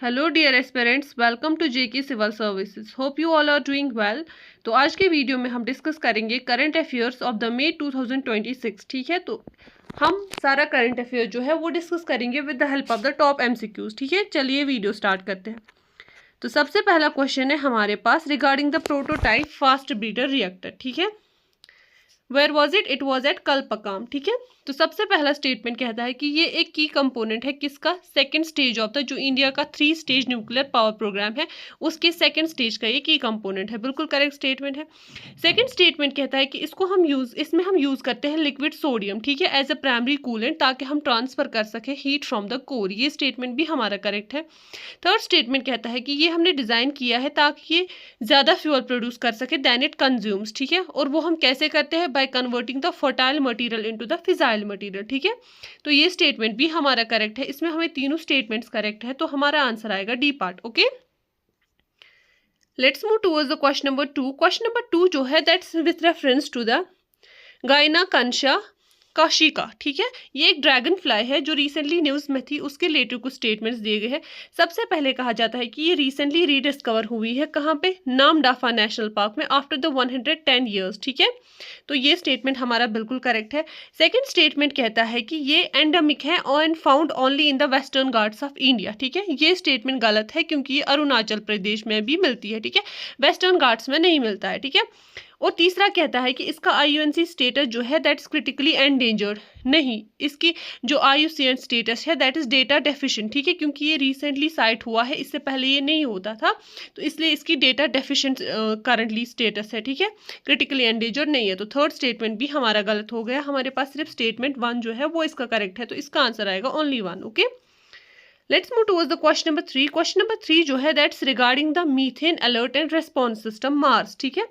Hello dear aspirants, welcome to JK civil services. Hope you all are doing well. तो आज के video में हम डिस्कस करेंगे current affairs of the May 2026। ठीक है, तो हम सारा करंट अफेयर जो है वो डिस्कस करेंगे with the help of the top MCQs. ठीक है, चलिए वीडियो स्टार्ट करते हैं। तो सबसे पहला क्वेश्चन है हमारे पास regarding the prototype fast breeder reactor. ठीक है, where was it was at Kalpakkam. ठीक है, तो सबसे पहला स्टेटमेंट कहता है कि ये एक की कंपोनेंट है किसका, सेकंड स्टेज ऑफ द जो इंडिया का 3 स्टेज न्यूक्लियर पावर प्रोग्राम है उसके सेकंड स्टेज का ये की कंपोनेंट है। बिल्कुल करेक्ट स्टेटमेंट है। सेकंड स्टेटमेंट कहता है कि इसमें हम यूज करते हैं लिक्विड सोडियम, ठीक है, एज अ प्राइमरी कूलेंट ताकि हम ट्रांसफर कर सके हीट फ्रॉम द कोर। ये स्टेटमेंट भी हमारा करेक्ट है। थर्ड स्टेटमेंट कहता है कि ये हमने डिजाइन किया है ताकि ये ज्यादा फ्यूल प्रोड्यूस कर सके देन इट कंज्यूम्स। ठीक है, और वो हम कैसे करते हैं, by converting the fertile material into the fissile material. ठीक है, तो ये स्टेटमेंट भी हमारा करेक्ट है। इसमें हमें तीनों स्टेटमेंट्स करेक्ट है, तो हमारा आंसर आएगा D part. Okay, let's move towards the question number 2। Question number 2 जो है that's with reference to the गायना कंशा काशिका। ठीक है, ये एक ड्रैगन फ्लाई है जो रिसेंटली न्यूज में थी, उसके रिलेटेड कुछ स्टेटमेंट्स दिए गए हैं। सबसे पहले कहा जाता है कि ये रिसेंटली रीडिस्कवर हुई है कहाँ पे, नामडाफा नेशनल पार्क में आफ्टर द 110 ईयर्स। ठीक है, तो ये स्टेटमेंट हमारा बिल्कुल करेक्ट है। सेकेंड स्टेटमेंट कहता है कि ये एंडेमिक है and found only in the western Ghats of India. ठीक है, ये स्टेटमेंट गलत है क्योंकि ये अरुणाचल प्रदेश में भी मिलती है। ठीक है, वेस्टर्न घाट्स में नहीं मिलता है। ठीक है, और तीसरा कहता है कि इसका आईयूएनसी स्टेटस जो है दैट इज क्रिटिकली एंडेंजर्ड। नहीं, इसकी जो आईयूसीएन स्टेटस है दैट इज डेटा डेफिशिएंट। ठीक है, क्योंकि ये रिसेंटली साइट हुआ है, इससे पहले ये नहीं होता था, तो इसलिए इसकी डेटा डेफिशिएंट करंटली स्टेटस है। ठीक है, क्रिटिकली एंडेंजर्ड नहीं है। तो थर्ड स्टेटमेंट भी हमारा गलत हो गया। हमारे पास सिर्फ स्टेटमेंट 1 जो है वो इसका करेक्ट है, तो इसका आंसर आएगा only 1। Okay, let's move towards the question number 3। Question number 3 जो है that's regarding the methane alert and response system Mars. ठीक है,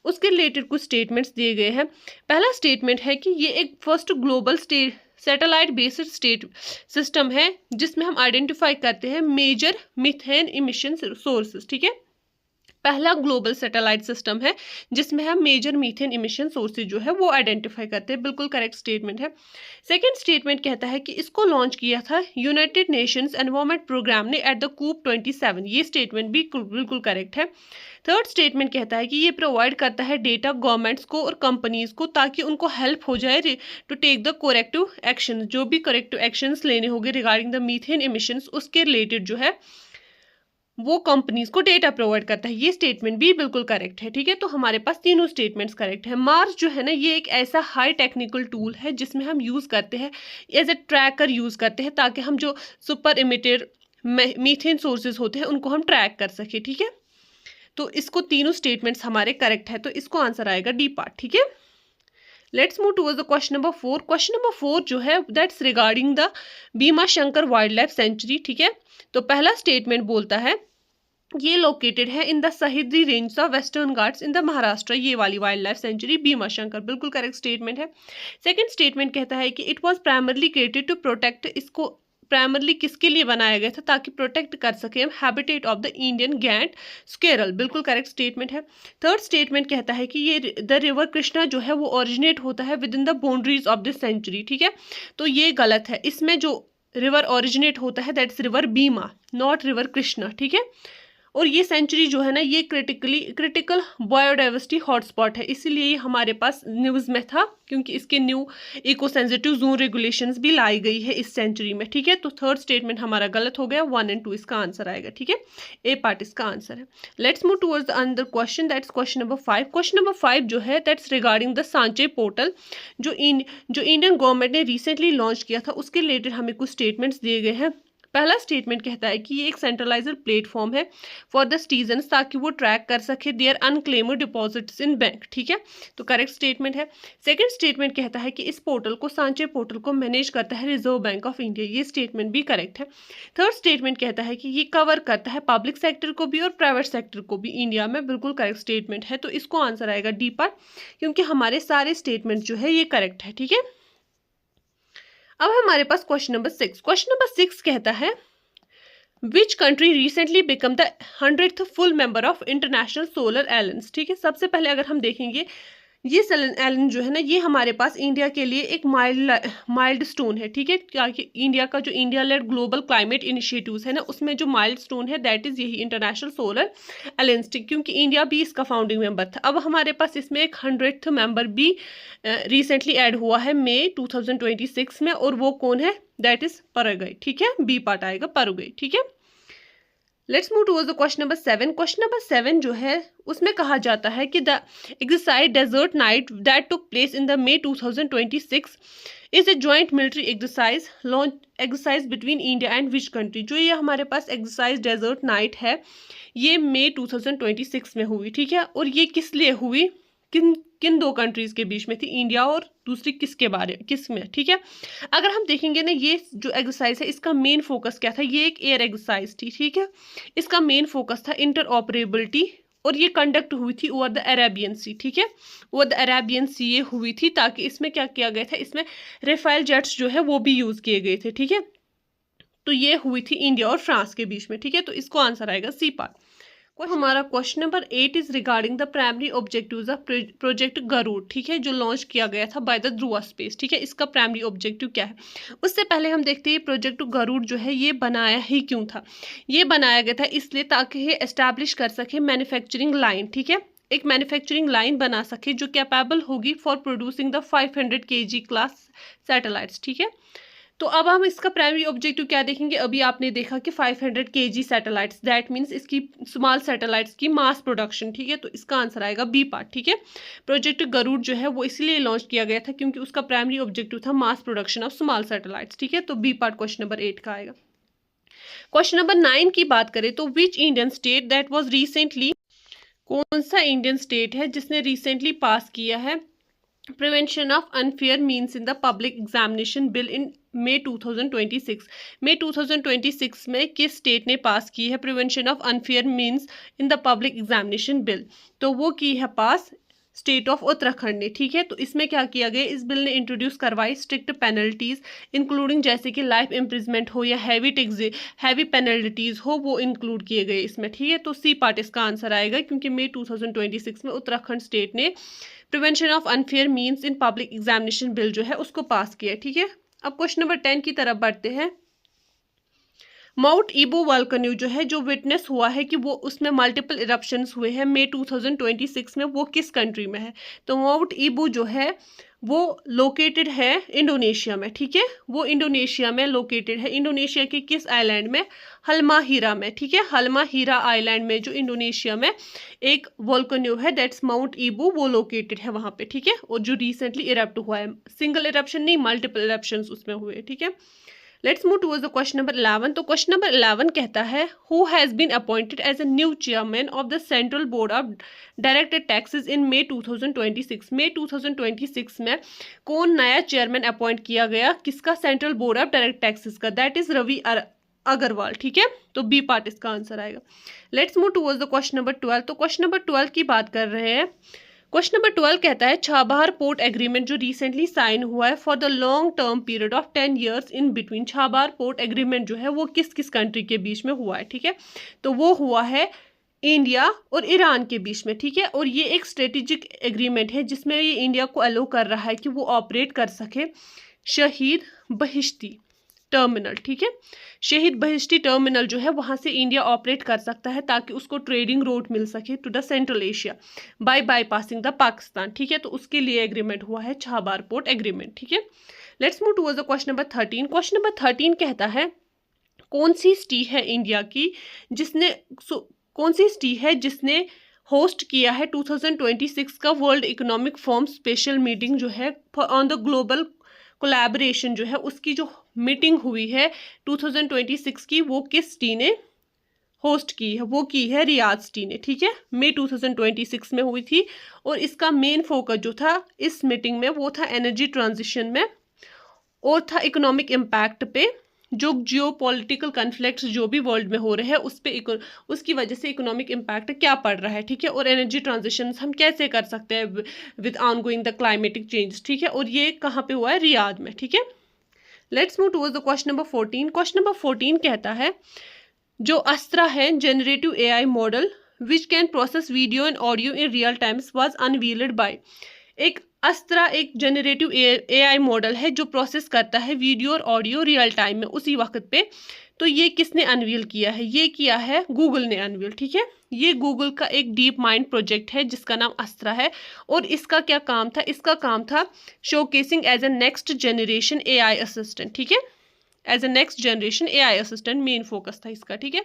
उसके रिलेटेड कुछ स्टेटमेंट्स दिए गए हैं। पहला स्टेटमेंट है कि ये एक first global satellite based state system है जिसमें हम आइडेंटिफाई करते हैं मेजर मीथेन इमिशन सोर्सेज। ठीक है, पहला ग्लोबल सैटेलाइट सिस्टम है जिसमें हम मेजर मीथेन इमिशन सोर्सेज जो है वो आइडेंटिफाई करते हैं। बिल्कुल करेक्ट स्टेटमेंट है। सेकंड स्टेटमेंट कहता है कि इसको लॉन्च किया था यूनाइटेड नेशंस एनवायरमेंट प्रोग्राम ने एट द कूप 27। ये स्टेटमेंट भी बिल्कुल करेक्ट है। थर्ड स्टेटमेंट कहता है कि ये प्रोवाइड करता है डेटा गवर्नमेंट्स को और कंपनीज को ताकि उनको हेल्प हो जाए to take the corrective action, जो भी करेक्टिव एक्शंस लेने होंगे रिगार्डिंग द मीथेन इमिशंस उसके रिलेटेड जो है वो कंपनीज को डेटा प्रोवाइड करता है। ये स्टेटमेंट भी बिल्कुल करेक्ट है। ठीक है, तो हमारे पास तीनों स्टेटमेंट्स करेक्ट है। मार्स जो है ना, ये एक ऐसा हाई टेक्निकल टूल है जिसमें हम यूज करते हैं एज ए ट्रैकर यूज करते हैं ताकि हम जो सुपर इमिटेड मीथेन सोर्सेज होते हैं उनको हम ट्रैक कर सके। ठीक है, तो इसको तीनों स्टेटमेंट्स हमारे करेक्ट है, तो इसको आंसर आएगा डी पार्ट। ठीक है, let's move towards the question number 4। Question number 4 जो है that's regarding the Bhima Shankar wild life century. ठीक है, तो पहला स्टेटमेंट बोलता है ये लोकेटेड है in the Sahyadri range of Western Ghats in the Maharashtra. ये वाली wild life sanctuary Bhimashankar, बिल्कुल करेक्ट स्टेटमेंट है। सेकंड स्टेटमेंट कहता है कि it was primarily created to protect, इसको प्राइमरली किसके लिए बनाया गया था, ताकि प्रोटेक्ट कर सके हम habitat of the Indian Gantt squirrel. बिल्कुल करेक्ट स्टेटमेंट है। थर्ड स्टेटमेंट कहता है कि ये द रिवर कृष्णा जो है वो ओरिजिनेट होता है within the boundaries of this sanctuary. ठीक है, तो ये गलत है। इसमें जो रिवर ओरिजिनेट होता है that's river Bhima, not river Krishna. ठीक है, और ये सेंचुरी जो है ना ये क्रिटिकल बायोडाइवर्सिटी हॉटस्पॉट है, इसीलिए ये हमारे पास न्यूज़ में था क्योंकि इसके new eco sensitive zone regulations भी लाई गई है इस सेंचुरी में। ठीक है, तो थर्ड स्टेटमेंट हमारा गलत हो गया। 1 और 2 इसका आंसर आएगा। ठीक है, ए पार्ट इसका आंसर है। Let's move towards the another question that's question number 5। Question number 5 जो है दैट्स रिगार्डिंग द सांचे पोर्टल जो इंडियन गवर्नमेंट ने रिसेंटली लॉन्च किया था, उसके रिलेटेड हमें कुछ स्टेटमेंट्स दिए गए हैं। पहला स्टेटमेंट कहता है कि ये एक सेंट्रलाइज्ड प्लेटफॉर्म है फॉर द सिटीजन्स ताकि वो ट्रैक कर सके their unclaimed deposits in bank. ठीक है, तो करेक्ट स्टेटमेंट है। सेकंड स्टेटमेंट कहता है कि इस पोर्टल को, सांचे पोर्टल को मैनेज करता है रिजर्व बैंक ऑफ इंडिया। ये स्टेटमेंट भी करेक्ट है। थर्ड स्टेटमेंट कहता है कि ये कवर करता है पब्लिक सेक्टर को भी और प्राइवेट सेक्टर को भी इंडिया में। बिल्कुल करेक्ट स्टेटमेंट है, तो इसको आंसर आएगा डी पार्ट, क्योंकि हमारे सारे स्टेटमेंट जो है ये करेक्ट है। ठीक है, अब हमारे पास क्वेश्चन नंबर 6। क्वेश्चन नंबर 6 कहता है which country recently become the 100th full member of International Solar Alliance. ठीक है, सबसे पहले अगर हम देखेंगे ये सेलन एलन जो है ना, ये हमारे पास इंडिया के लिए एक माइल्ड स्टोन है, ठीक है, क्योंकि इंडिया का जो India lead global climate initiatives है ना, उसमें जो माइल्ड स्टोन है दैट इज यही इंटरनेशनल सोलर अलायंस, क्योंकि इंडिया भी इसका फाउंडिंग मेंबर था। अब हमारे पास इसमें एक 100th मेंबर भी रिसेंटली ऐड हुआ है मई 2026 में, और वो कौन है, दैट इज पैराग्वे, ठीक है, बी पार्ट आएगा पैराग्वे, ठीक है। Let's move towards the question number 7। Question number 7 जो है उसमें कहा जाता है कि the exercise Desert Knight that took place in the May 2026 is a joint military exercise launch exercise between India and which country. जो ये हमारे पास एक्सरसाइज डेजर्ट नाइट है, ये May 2026 में हुई, ठीक है, और ये किस लिए हुई, किन दो कंट्रीज के बीच में थी, इंडिया और दूसरी किस में, ठीक है। अगर हम देखेंगे ना, ये जो एक्सरसाइज है इसका मेन फोकस क्या था, ये एक एयर एक्सरसाइज थी, ठीक है, इसका मेन फोकस था इंटरऑपरेबिलिटी, और ये कंडक्ट हुई थी ओवर द अरेबियन सी, ठीक है, ओवर द अरेबियन सी ये हुई थी, ताकि इसमें क्या किया गया था, इसमें राफेल जेट्स जो है वो भी यूज किए गए थे, ठीक है। तो ये हुई थी इंडिया और फ्रांस के बीच में, ठीक है, तो इसको आंसर आएगा सी पार्ट। हमारा question number 8 is regarding the primary objectives of project Garuda, ठीक है, जो लॉन्च किया गया था बाय द ध्रुवा स्पेस, ठीक है, इसका प्राइमरी ऑब्जेक्टिव क्या है। उससे पहले हम देखते हैं प्रोजेक्ट गरुड़ जो है ये बनाया ही क्यों था। ये बनाया गया था इसलिए ताकि ये एस्टैब्लिश कर सके मैन्युफैक्चरिंग लाइन, ठीक है, एक मैन्युफैक्चरिंग लाइन बना सके जो कैपेबल होगी for producing the 500 kg class satellites, ठीक है। तो अब हम इसका प्राइमरी ऑब्जेक्टिव क्या देखेंगे, अभी आपने देखा कि 500 kg सैटेलाइट्स, दैट मीन्स इसकी स्मॉल सैटेलाइट्स की मास प्रोडक्शन, ठीक है, तो इसका आंसर आएगा बी पार्ट, ठीक है। प्रोजेक्ट गरुड़ जो है वो इसलिए लॉन्च किया गया था क्योंकि उसका प्राइमरी ऑब्जेक्टिव था mass production of small satellites, ठीक है, तो बी पार्ट क्वेश्चन नंबर 8 का आएगा। क्वेश्चन नंबर 9 की बात करें तो विच Indian state that was recently, कौन सा इंडियन स्टेट है जिसने रिसेंटली पास किया है prevention of unfair means in the public examination bill in May 2026। May 2026 में किस स्टेट ने पास की है prevention of unfair means in the public examination bill, तो वो की है पास स्टेट ऑफ उत्तराखंड ने, ठीक है। तो इसमें क्या किया गया, इस बिल ने इंट्रोड्यूस करवाई स्ट्रिक्ट पेनल्टीज इंक्लूडिंग जैसे कि लाइफ इम्प्रिजमेंट हो या हैवी पेनल्टीज हो, वो इंक्लूड किए गए इसमें, ठीक है। तो सी पार्ट इसका आंसर आएगा क्योंकि May 2026 में उत्तराखंड स्टेट ने prevention of unfair means in public examination bill जो है उसको पास किया, ठीक है। अब क्वेश्चन नंबर 10 की तरफ बढ़ते हैं। माउंट ईबो वॉल्केनो जो है जो विटनेस हुआ है कि वो उसमें मल्टीपल इरप्शंस हुए हैं May 2026 में, वो किस कंट्री में है, तो माउंट ईबो जो है वो लोकेटेड है इंडोनेशिया में, ठीक है, वो इंडोनेशिया में लोकेटेड है। इंडोनेशिया के किस आइलैंड में, हल्माहीरा में, ठीक है, हल्माहीरा आइलैंड में जो इंडोनेशिया में एक वॉल्केनो है दैट्स माउंट ईबो, वो लोकेटेड है वहां पे, ठीक है, और जो रिसेंटली इरप्ट हुआ है, सिंगल इरप्शन नहीं मल्टीपल इरप्शंस उसमें हुए, ठीक है। Let's move towards the question number 11। तो क्वेश्चन नंबर 11 कहता है who has been appointed as a new chairman of the Central Board of Direct Taxes in May 2026। May 2026 में कौन नया चेयरमैन अपॉइंट किया गया, किसका, central Board of Direct taxes का, दैट इज रवि अग्रवाल, ठीक है, तो बी पार्ट इसका आंसर आएगा। Let's move towards the question number 12। तो क्वेश्चन नंबर 12 की बात कर रहे हैं। क्वेश्चन नंबर 12 कहता है छाबहार पोर्ट एग्रीमेंट जो रिसेंटली साइन हुआ है for the long term period of 10 years in between, Chabahar port agreement जो है वो किस किस कंट्री के बीच में हुआ है, ठीक है, तो वो हुआ है इंडिया और ईरान के बीच में, ठीक है, और ये एक स्ट्रेटेजिक एग्रीमेंट है जिसमें ये इंडिया को अलो कर रहा है कि वो ऑपरेट कर सके शहीद बहिश्ती टर्मिनल, ठीक है, शहीद बहिश्ती टर्मिनल जो है वहां से इंडिया ऑपरेट कर सकता है ताकि उसको ट्रेडिंग रूट मिल सके to the Central Asia by bypassing the Pakistan, ठीक है, तो उसके लिए एग्रीमेंट हुआ है छाबहार पोर्ट एग्रीमेंट, ठीक है। Let's move towards the question number 13। Question number 13 कहता है कौन सी सिटी है इंडिया की जिसने होस्ट किया है 2026 का world economic forum special meeting जो है ऑन द ग्लोबल कोलैबोरेशन जो है उसकी जो मीटिंग हुई है 2026 की, वो किस सिटी ने होस्ट की है, वो की है रियाद सिटी ने, ठीक है, May 2026 में हुई थी, और इसका मेन फोकस जो था इस मीटिंग में वो था एनर्जी ट्रांजिशन में और था इकोनॉमिक इम्पैक्ट पे, जो जियो पॉलिटिकल कन्फ्लिक्ट्स जो भी वर्ल्ड में हो रहे हैं उस पर उसकी वजह से इकोनॉमिक इम्पैक्ट क्या पड़ रहा है, ठीक है, और एनर्जी ट्रांजिशन हम कैसे कर सकते हैं with ongoing the climatic change, ठीक है, और ये कहाँ पे हुआ है, रियाद में, ठीक है। Let's move towards the question number 14। Question number 14 कहता है जो अस्त्रा है generative AI model which can process video and audio in real times was unveiled by, एक अस्त्रा एक जनरेटिव AI मॉडल है जो प्रोसेस करता है वीडियो और ऑडियो रियल टाइम में उसी वक्त पे। तो ये किसने अनवील किया है? ये किया है गूगल ने अनवील, ठीक है। ये गूगल का एक डीप माइंड प्रोजेक्ट है जिसका नाम अस्त्रा है। और इसका क्या काम था? इसका काम था showcasing as a next generation AI assistant, ठीक है। As a next generation AI assistant main focus था इसका, ठीक है।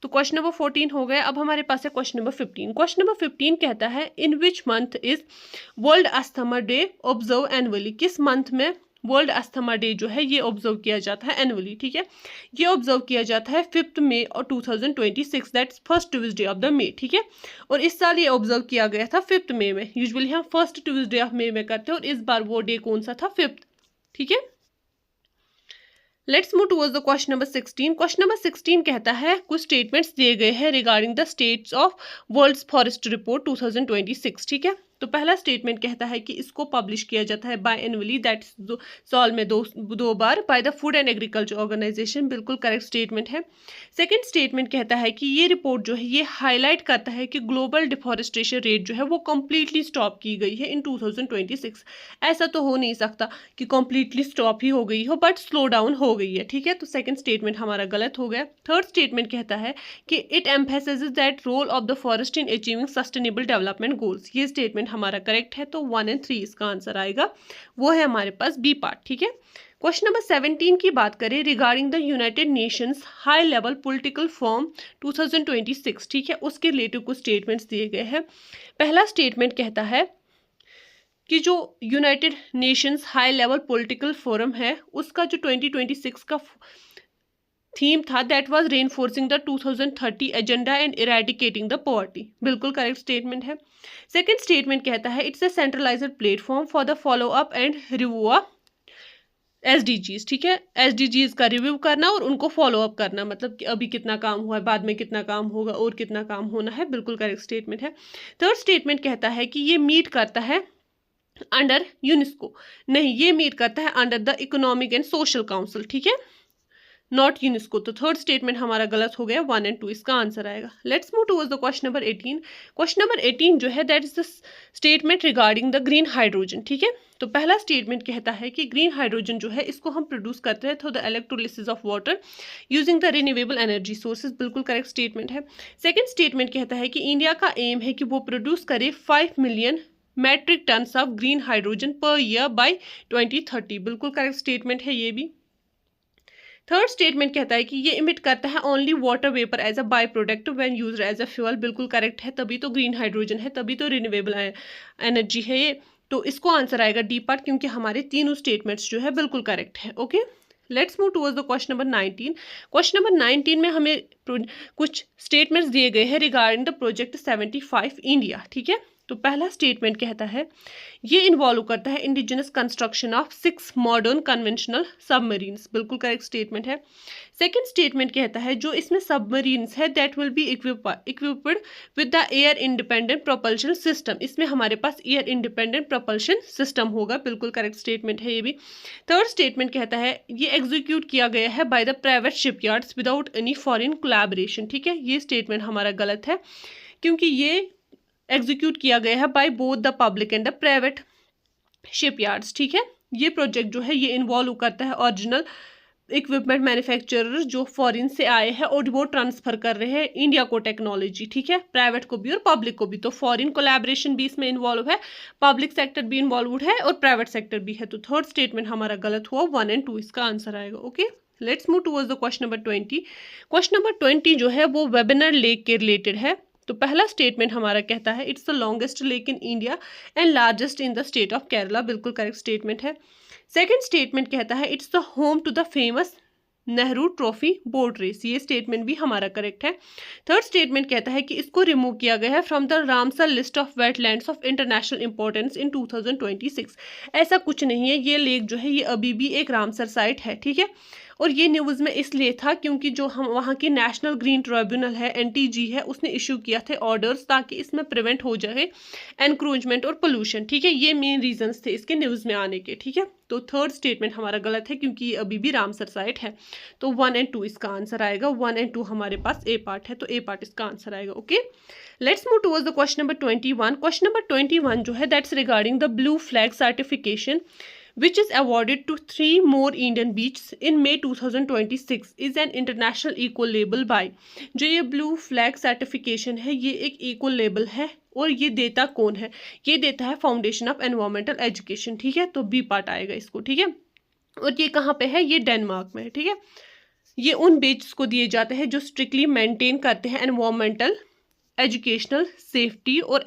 तो क्वेश्चन नंबर 14 हो गया। अब हमारे पास है क्वेश्चन नंबर 15। क्वेश्चन नंबर 15 कहता है in which month is world asthma day observe annually? किस मंथ में वर्ल्ड अस्थमा डे जो है ये ऑब्जर्व किया जाता है एनुअली, ठीक है। ये ऑब्जर्व किया जाता है 5 मई और 2026, that's first Tuesday of the May, ठीक है। और इस साल ये ऑब्जर्व किया गया था 5 मई में। यूजुअली हम फर्स्ट ट्यूसडे ऑफ मे में करते हैं और इस बार वो डे कौन सा था? 5, ठीक है। Let's move towards the question number 16। Question number 16 कहता है कुछ स्टेटमेंट्स दिए गए हैं regarding the states of world's forest report 2026, ठीक है। तो पहला स्टेटमेंट कहता है कि इसको पब्लिश किया जाता है बाय एनुअली, दैट्स साल में दो बार, by the food and agriculture organisation, बिल्कुल करेक्ट स्टेटमेंट है। सेकंड स्टेटमेंट कहता है कि ये रिपोर्ट जो है ये हाईलाइट करता है कि ग्लोबल डिफॉरेस्टेशन रेट जो है वो कंप्लीटली स्टॉप की गई है इन 2026। ऐसा तो हो नहीं सकता कि कंप्लीटली स्टॉप ही हो गई हो, बट स्लो डाउन हो गई है, ठीक है। तो सेकंड स्टेटमेंट हमारा गलत हो गया। थर्ड स्टेटमेंट कहता है कि it emphasises that role of the forest in achieving sustainable development goals. ये स्टेटमेंट हमारा करेक्ट है, तो 1 और 3 इसका आंसर आएगा, वो है हमारे पास बी पार्ट, ठीक है। क्वेश्चन नंबर 17 की बात करें regarding the United Nations high level political forum 2026, ठीक है, उसके रिलेटिव कुछ स्टेटमेंट्स दिए गए हैं। पहला स्टेटमेंट कहता है कि जो United Nations high level political forum है उसका जो 2026 का थीम था that was reinforcing the 2030 agenda and eradicating the poverty, बिल्कुल करेक्ट स्टेटमेंट है। सेकंड स्टेटमेंट कहता है it's a centralised platform for the follow up and review SDGs, ठीक है। SDGs का रिव्यू करना और उनको फॉलो अप करना, मतलब कि अभी कितना काम हुआ है, बाद में कितना काम होगा और कितना काम होना है, बिल्कुल करेक्ट स्टेटमेंट है। थर्ड स्टेटमेंट कहता है कि ये मीट करता है अंडर यूनेस्को, नहीं ये मीट करता है under the economic and social council, ठीक है, नॉट यूनेस्को। तो थर्ड स्टेटमेंट हमारा गलत हो गया, 1 और 2 इसका आंसर आएगा। Let's move towards the question number 18। Question number 18 जो है that is the statement regarding the green hydrogen, ठीक है। तो पहला स्टेटमेंट कहता है कि ग्रीन हाइड्रोजन जो है इसको हम प्रोड्यूस करते हैं through the electrolysis of water using the renewable energy sources, बिल्कुल करेक्ट स्टेटमेंट है। सेकंड स्टेटमेंट कहता है कि इंडिया का एम है कि वो प्रोड्यूस करे 5 million metric tons of green hydrogen per year by 2030, बिल्कुल करेक्ट स्टेटमेंट है ये भी। थर्ड स्टेटमेंट कहता है कि ये इमिट करता है only water vapour as a by product when used as a fuel, बिल्कुल करेक्ट है, तभी तो ग्रीन हाइड्रोजन है, तभी तो रिन्यूएबल एनर्जी है ये। तो इसको आंसर आएगा डी पार्ट, क्योंकि हमारे तीनों स्टेटमेंट्स जो है बिल्कुल करेक्ट है। Okay, let's move towards the question number 19। Question number 19 में हमें कुछ स्टेटमेंट्स दिए गए हैं रिगार्डिंग द प्रोजेक्ट 75 इंडिया, ठीक है। तो पहला स्टेटमेंट कहता है ये इन्वॉल्व करता है indigenous construction of 6 modern conventional submarines, बिल्कुल करेक्ट स्टेटमेंट है। सेकंड स्टेटमेंट कहता है जो इसमें सबमरीन्स है that will be equipped with the air independent propulsion system, इसमें हमारे पास एयर इंडिपेंडेंट प्रोपल्शन सिस्टम होगा, बिल्कुल करेक्ट स्टेटमेंट है ये भी। थर्ड स्टेटमेंट कहता है ये एग्जीक्यूट किया गया है by the private shipyards without any foreign collaboration, ठीक है। ये स्टेटमेंट हमारा गलत है, क्योंकि ये एग्जीक्यूट किया गया है by both the public and the private shipyards, ठीक है। ये प्रोजेक्ट जो है ये इन्वॉल्व करता है ओरिजिनल इक्विपमेंट मैन्युफैक्चरर जो फॉरेन से आए हैं और वो ट्रांसफर कर रहे हैं इंडिया को टेक्नोलॉजी, ठीक है, प्राइवेट को भी और पब्लिक को भी। तो फॉरेन कोलैबोरेशन भी इसमें इन्वॉल्व है, पब्लिक सेक्टर भी इन्वॉल्व है और प्राइवेट सेक्टर भी है। तो थर्ड स्टेटमेंट हमारा गलत हुआ, 1 और 2 इसका आंसर आएगा। Okay, let's move towards the question number 20। Question number 20 जो है वो वेबिनार लेक के रिलेटेड है। तो पहला स्टेटमेंट हमारा कहता है it's the longest lake in India and largest in the state of Kerala, बिल्कुल करेक्ट स्टेटमेंट है। सेकंड स्टेटमेंट कहता है it's the home to the famous Nehru trophy boat race, ये स्टेटमेंट भी हमारा करेक्ट है। थर्ड स्टेटमेंट कहता है कि इसको रिमूव किया गया है from the Ramsar list of wetlands of international importance in 2026। ऐसा कुछ नहीं है, ये लेक जो है ये अभी भी एक रामसर साइट है, ठीक है। और ये न्यूज़ में इसलिए था क्योंकि जो हम वहाँ की नेशनल ग्रीन ट्रिब्यूनल है NTG है, उसने इशू किया थे ऑर्डर्स ताकि इसमें प्रिवेंट हो जाए एनक्रोचमेंट और पोल्यूशन। ठीक है, ये मेन रीजंस थे इसके न्यूज़ में आने के। ठीक है, तो थर्ड स्टेटमेंट हमारा गलत है क्योंकि ये अभी भी रामसर साइट है। तो 1 और 2 इसका आंसर आएगा। 1 और 2 हमारे पास ए पार्ट है, तो ए पार्ट इसका आंसर आएगा। Okay, let's move towards the question number 21। Question number 21 जो है that's regarding the blue flag certification which is awarded to 3 more Indian beaches in May 2026 is an international eco label by। जो ये blue flag certification है ये एक eco label है और ये देता कौन है? ये देता है फाउंडेशन ऑफ एनवायरमेंटल एजुकेशन। ठीक है, तो बी पार्ट आएगा इसको। ठीक है, और ये कहाँ पे है? ये डेनमार्क में है। ठीक है, ये उन बीचेस को दिए जाते हैं जो स्ट्रिक्टली मेंटेन करते हैं एनवायरमेंटल, एजुकेशनल, सेफ्टी और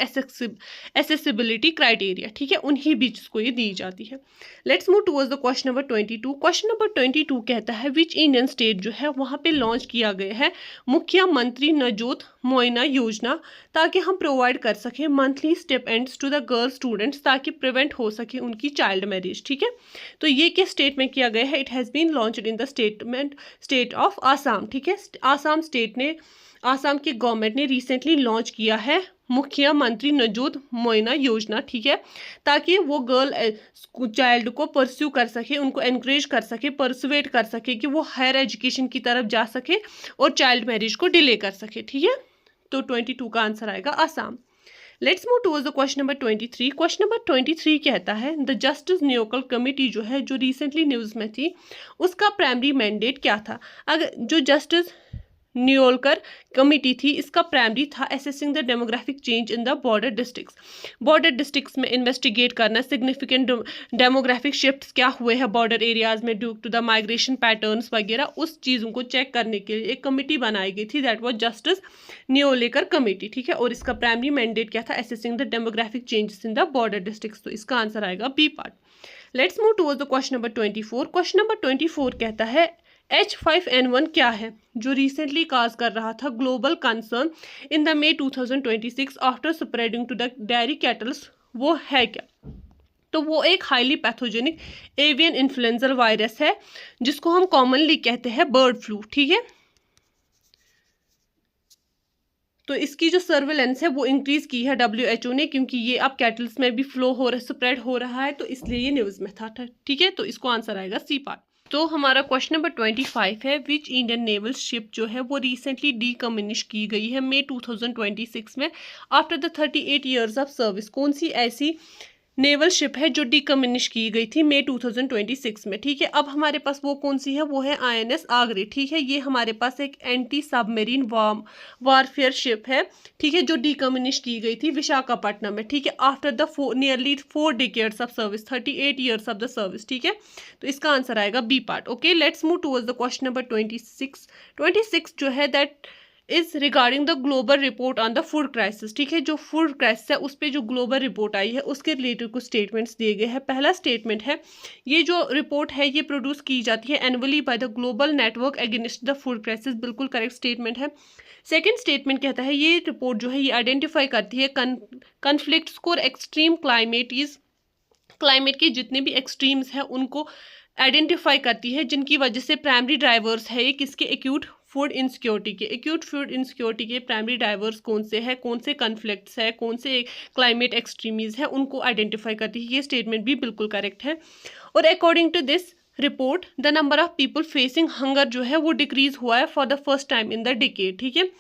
एसेसिबिलिटी क्राइटेरिया। ठीक है, उन्हीं बीचेस को ये दी जाती है। Let's move towards the question number 22। Question number 22 कहता है विच इंडियन स्टेट जो है वहाँ पे लॉन्च किया गया है मुख्यमंत्री नजोत मोइना योजना, ताकि हम प्रोवाइड कर सकें monthly stipends to the girl students, ताकि प्रिवेंट हो सके उनकी चाइल्ड मैरिज। ठीक है, तो ये किस स्टेट में किया गया है? It has been launched in the state of Assam. ठीक है, आसाम स्टेट ने, आसाम की गवर्नमेंट ने रिसेंटली लॉन्च किया है मुख्यमंत्री नजोत मोइना योजना। ठीक है, ताकि वो गर्ल चाइल्ड को परस्यू कर सके, उनको एनकरेज कर सके, परसुएट कर सके कि वो हायर एजुकेशन की तरफ जा सके और चाइल्ड मैरिज को डिले कर सके। ठीक है, तो 22 का आंसर आएगा Assam. Let's move towards the question number 23। Question number 23 कहता है द जस्टिस न्योकल कमेटी जो है, जो रिसेंटली न्यूज़ में थी, उसका प्राइमरी मैंडेट क्या था? अगर जो जस्टिस न्योलकर कमेटी थी, इसका प्राइमरी था assessing the demographic change in the border districts. Border districts में इन्वेस्टिगेट करना, सिग्निफिकेंट डेमोग्राफिक शिफ्ट्स क्या हुए हैं बॉर्डर एरियाज में due to the migration patterns वगैरह, उस चीज़ों को चेक करने के लिए एक कमेटी बनाई गई थी, that was justice Nyolekar committee. ठीक है, और इसका प्राइमरी मैंडेट क्या था? Assessing the demographic changes in the border districts. तो इसका आंसर आएगा B part. Let's move towards the question number 24। Question number 24 कहता है H5N1 क्या है, जो रिसेंटली काज कर रहा था global concern in the May 2026 after spreading to the dairy cattles, वो है क्या? तो वो एक highly pathogenic avian influenza virus है जिसको हम कॉमनली कहते हैं बर्ड फ्लू। ठीक है, तो इसकी जो सर्वेलेंस है वो इंक्रीज की है WHO ने, क्योंकि ये अब कैटल्स में भी फ्लो हो रहा है, स्प्रेड हो रहा है, तो इसलिए ये न्यूज़ में था। ठीक है, तो इसको आंसर आएगा सी पार्ट। तो हमारा क्वेश्चन नंबर 25 है विच इंडियन नेवल शिप जो है वो रिसेंटली डीकम्युनिश की गई है May 2026 में after the 38 years of service. कौन सी ऐसी नेवल शिप है जो डीकम्युनिश की गई थी May 2026 में? ठीक है, अब हमारे पास वो कौन सी है? वो है INS आगरे। ठीक है, ये हमारे पास एक एंटी सबमरीन वारफेयर शिप है। ठीक है, जो डीकम्युनिश की गई थी विशाखापट्टनम में। ठीक है, after the nearly 4 decades of service, 38 years of the service. ठीक है, तो इसका आंसर आएगा B part. Okay, let's move towards the question number 26। 26 जो है that is regarding the global report on the food crisis. ठीक है, जो फूड क्राइसिस है उस पर जो ग्लोबल रिपोर्ट आई है उसके रिलेटेड कुछ स्टेटमेंट्स दिए गए हैं। पहला स्टेटमेंट है, ये जो रिपोर्ट है ये प्रोड्यूस की जाती है annually by the global network against the food crisis. बिल्कुल करेक्ट स्टेटमेंट है। सेकेंड स्टेटमेंट कहता है ये रिपोर्ट जो है ये आइडेंटिफाई करती है कन्फ्लिक्ट्स को, एक्सट्रीम क्लाइमेट के जितने भी एक्सट्रीम्स हैं उनको आइडेंटिफाई करती है, जिनकी वजह से प्राइमरी ड्राइवर्स है ये किसके? एक्यूट फूड इनसिक्योरिटी के। एक्यूट फूड इनसिक्योरिटी के प्राइमरी ड्राइवर्स कौन से हैं, कौन से कन्फ्लिक्ट्स है, कौन से क्लाइमेट एक्सट्रीमीज है, उनको आइडेंटिफाई करती है। ये स्टेटमेंट भी बिल्कुल करेक्ट है। और according to this report the number of people facing hunger जो है वो डिक्रीज हुआ है for the first time in the decade. ठीक है,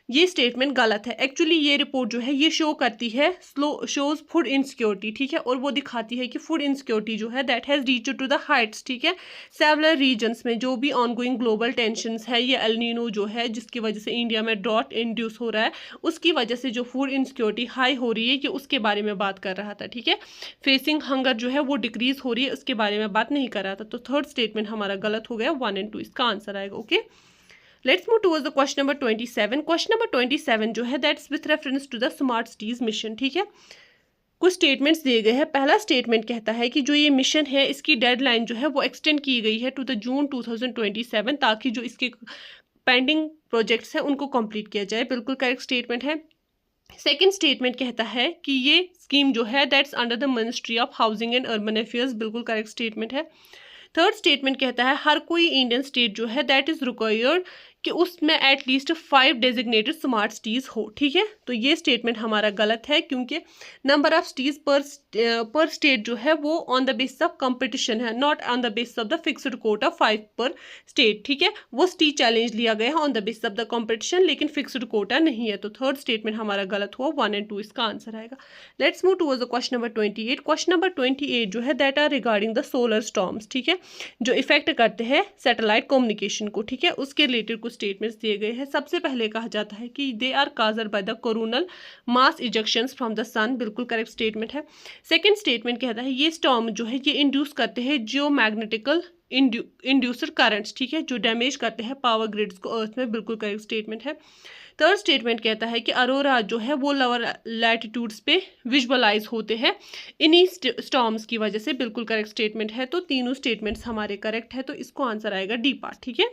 ये स्टेटमेंट गलत है। एक्चुअली ये रिपोर्ट जो है ये शो करती है शोज फूड इनसिक्योरिटी। ठीक है, और वो दिखाती है कि फूड इनसिक्योरिटी जो है that has reached to the heights. ठीक है, सेवरल रीजन्स में जो भी ऑनगोइंग ग्लोबल टेंशंस है, ये एल नीनो जो है जिसकी वजह से इंडिया में ड्रॉट इंड्यूस हो रहा है, उसकी वजह से जो फूड इनसिक्योरिटी हाई हो रही है, ये उसके बारे में बात कर रहा था। ठीक है, फेसिंग हंगर जो है वो डिक्रीज हो रही है, उसके बारे में बात नहीं कर रहा था। तो थर्ड स्टेटमेंट हमारा गलत हो गया, 1 और 2 इसका आंसर आएगा। Okay, let's move towards the question number 27। Question number 27 जो है that's with reference to the smart cities mission. ठीक है, कुछ स्टेटमेंट्स दिए गए हैं। पहला स्टेटमेंट कहता है कि जो ये मिशन है इसकी डेडलाइन जो है वो एक्सटेंड की गई है टू द जून 2027, ताकि जो इसके पेंडिंग प्रोजेक्ट्स हैं उनको कंप्लीट किया जाए। बिल्कुल करेक्ट स्टेटमेंट है। सेकेंड स्टेटमेंट कहता है कि ये स्कीम जो है that's under the ministry of housing and urban affairs. बिल्कुल करेक्ट स्टेटमेंट है। थर्ड स्टेटमेंट कहता है हर कोई इंडियन स्टेट जो है दैट इज रिक्वायर्ड कि उसमें एटलीस्ट 5 डेजिग्नेटेड स्मार्ट सिटीज़ हो, ठीक है। तो ये स्टेटमेंट हमारा गलत है क्योंकि number of cities per state जो है वो on the basis of competition है, not on the basis of the fixed quota 5 per state, ठीक है। वो सिटी चैलेंज लिया गया है on the basis of the competition, लेकिन फिक्स्ड कोटा नहीं है। तो थर्ड स्टेटमेंट हमारा गलत हुआ, 1 और 2 इसका आंसर आएगा। Let's move towards the question number 28। Question number 28 जो है that are regarding the solar storms, ठीक है, जो इफेक्ट करते हैं सैटेलाइट कम्युनिकेशन को, ठीक है, उसके रिलेटेड कुछ स्टेटमेंट्स दिए गए हैं। सबसे पहले कहा जाता है कि they are caused by the coronal mass ejections from the sun, बिल्कुल करेक्ट स्टेटमेंट है। सेकंड स्टेटमेंट कहता है ये स्टॉर्म जो है ये इंड्यूस करते हैं जियो मैग्नेटिकल इंड्यूसर करंट्स, ठीक है, जो डैमेज करते हैं पावर ग्रिड्स को अर्थ में, बिल्कुल करेक्ट स्टेटमेंट है। थर्ड स्टेटमेंट कहता है कि अरोरा जो है वो लोअर लैटिट्यूड्स पे विजुअलाइज होते हैं इन्हीं स्टॉर्म्स की वजह से, बिल्कुल करेक्ट स्टेटमेंट है। तो तीनों स्टेटमेंट्स हमारे करेक्ट है, तो इसको आंसर आएगा डी पार्ट, ठीक है।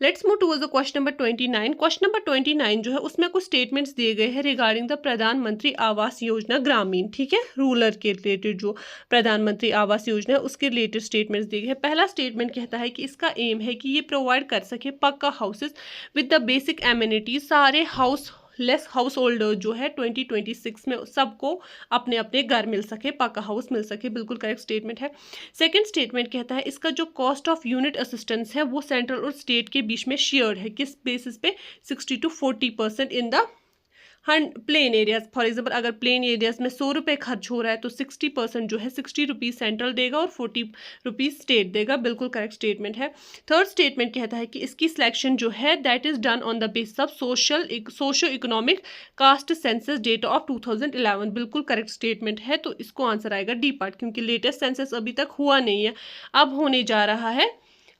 Let's move towards the question number 29। Question number 29 जो है उसमें कुछ स्टेटमेंट्स दिए गए हैं रिगार्डिंग द प्रधानमंत्री आवास योजना ग्रामीण, ठीक है, रूरल के रिलेटेड जो प्रधानमंत्री आवास योजना है उसके रिलेटेड स्टेटमेंट्स दिए गए हैं। पहला स्टेटमेंट कहता है कि इसका एम है कि ये प्रोवाइड कर सके पक्का houses with the basic amenities, सारे हाउस होल्डर जो है 2026 में सबको अपने अपने घर मिल सके, पक्का हाउस मिल सके, बिल्कुल करेक्ट स्टेटमेंट है। सेकंड स्टेटमेंट कहता है इसका जो कॉस्ट ऑफ यूनिट असिस्टेंस है वो सेंट्रल और स्टेट के बीच में शेयर्ड है, किस बेसिस पे 60 to 40% in the plain areas. For example अगर प्लेन एरियाज में 100 रुपये खर्च हो रहा है तो 60% जो है 60 रुपीज़ सेंट्रल देगा और 40 रुपीज़ स्टेट देगा, बिल्कुल करेक्ट स्टेटमेंट है। थर्ड स्टेटमेंट कहता है कि इसकी सिलेक्शन जो है that is done on the basis of socio economic caste census data of 2011, बिल्कुल करेक्ट स्टेटमेंट है। तो इसको आंसर आएगा डी पार्ट, क्योंकि लेटेस्ट सेंसस अभी तक हुआ नहीं है, अब होने जा रहा है,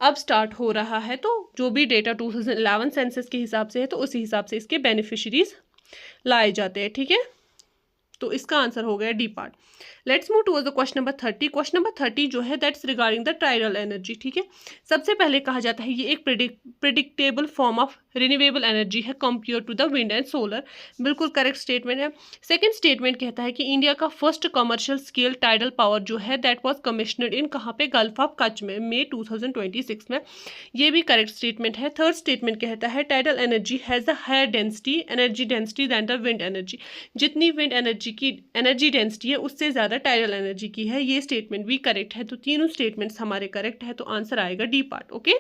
अब स्टार्ट हो रहा है। तो जो भी डेटा 2011 सेंसस के हिसाब से है तो उसी हिसाब से इसके बेनिफिशरीज लाए जाते हैं, ठीक है। तो इसका आंसर हो गया D part. Let's move towards the question number 30। Question number 30 जो है that's regarding the tidal energy, ठीक है। सबसे पहले कहा जाता है ये एक predictable form of renewable energy है compare to the wind and solar, बिल्कुल करेक्ट स्टेटमेंट है। सेकंड स्टेटमेंट कहता है कि इंडिया का first commercial scale tidal power जो है दैट वाज कमिश्नर्ड इन कहाँ पे, गल्फ ऑफ कच्छ में, मई 2026 में, ये भी करेक्ट स्टेटमेंट है। थर्ड स्टेटमेंट कहता है tidal energy has a higher energy density than the wind energy, जितनी विंड एनर्जी की एनर्जी डेंसिटी है उससे ज़्यादा टाइडल एनर्जी की है, ये स्टेटमेंट भी करेक्ट है। तो तीनों स्टेटमेंट्स हमारे करेक्ट है, तो आंसर आएगा D part, okay.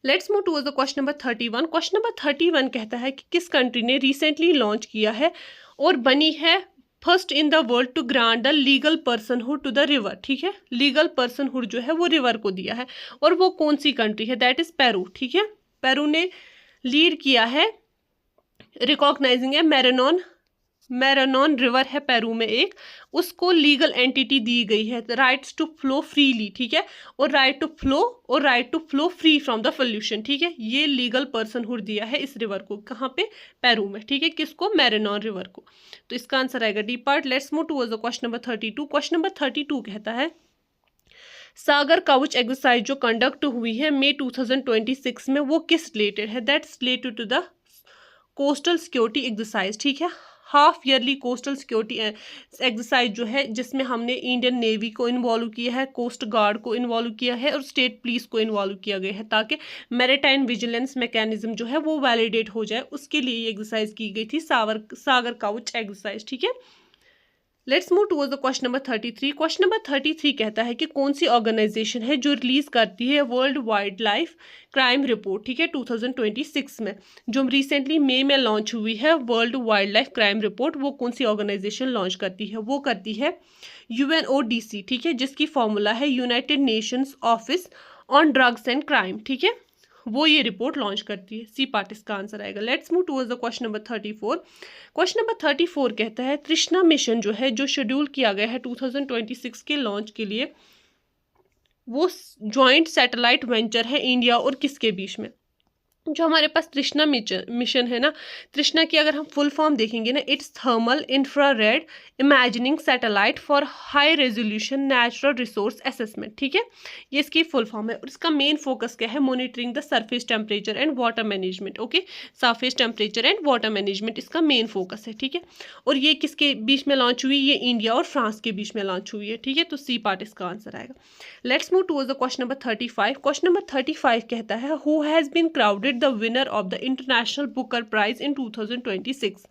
Let's move towards the question number 31। Question number 31 कहता है कि किस कंट्री ने रिसेंटली लॉन्च किया है और बनी है first in the world to grant the legal personhood to the river, ठीक है, लीगल पर्सनहुड जो है वो रिवर को दिया है, और वो कौन सी कंट्री है, दैट इज पेरू, ठीक है। पेरू ने लीड किया है, रिकॉग्नाइजिंग है मैरानॉन रिवर है पेरू में एक, उसको लीगल एंटिटी दी गई है, राइट्स टू फ्लो फ्रीली, ठीक है, और right to flow free from the pollution, ठीक है, ये लीगल पर्सनहुड दिया है इस रिवर को, कहाँ पे, पेरू में, ठीक है, किसको, मैरानॉन रिवर को। तो इसका आंसर आएगा D part. Let's move towards the question number 32। Question number 32 कहता है सागर काउच एक्सरसाइज जो कंडक्ट हुई है मई 2026 में वो किस रिलेटेड है, that's related to the coastal security exercise, ठीक है, half yearly coastal security exercise जो है जिसमें हमने इंडियन नेवी को इन्वॉल्व किया है, कोस्ट गार्ड को इन्वॉल्व किया है और स्टेट पुलिस को इन्वॉल्व किया गया है, ताकि मैरीटाइम विजिलेंस मैकेनिज्म जो है वो वैलिडेट हो जाए, उसके लिए ये एक्सरसाइज की गई थी, सागर काउच एक्सरसाइज, ठीक है। Let's move towards the question number 33। Question number 33 कहता है कि कौन सी ऑर्गेनाइजेशन है जो रिलीज करती है world wild life crime report, ठीक है, 2026 में, जो रिसेंटली मई में लॉन्च हुई है world wild life crime report, वो कौन सी ऑर्गेनाइजेशन लॉन्च करती है, वो करती है UNODC, ठीक है, जिसकी फॉर्मूला है United Nations office on drugs and crime, ठीक है, वो ये रिपोर्ट लॉन्च करती है, सी पार्ट इसका आंसर आएगा। Let's move towards the question number 34। Question number 34 कहता है तृष्णा मिशन जो है जो शेड्यूल किया गया है 2026 के लॉन्च के लिए, वो जॉइंट सैटेलाइट वेंचर है इंडिया और किसके बीच में, जो हमारे पास तृष्णा मिशन है ना, तृष्णा की अगर हम फुल फॉर्म देखेंगे ना, it's thermal infrared imagining satellite for high resolution natural resource assessment, ठीक है, ये इसकी फुल फॉर्म है। और इसका मेन फोकस क्या है, monitoring the surface temperature and water management. Okay, surface temperature and water management इसका मेन फोकस है, ठीक है। और ये किसके बीच में लॉन्च हुई, ये इंडिया और फ्रांस के बीच में लॉन्च हुई है, ठीक है, तो सी पार्ट इसका आंसर आएगा। Let's move towards the question number 35। Question number 35 कहता है, who has been crowded the winner of the international Booker prize in 2026।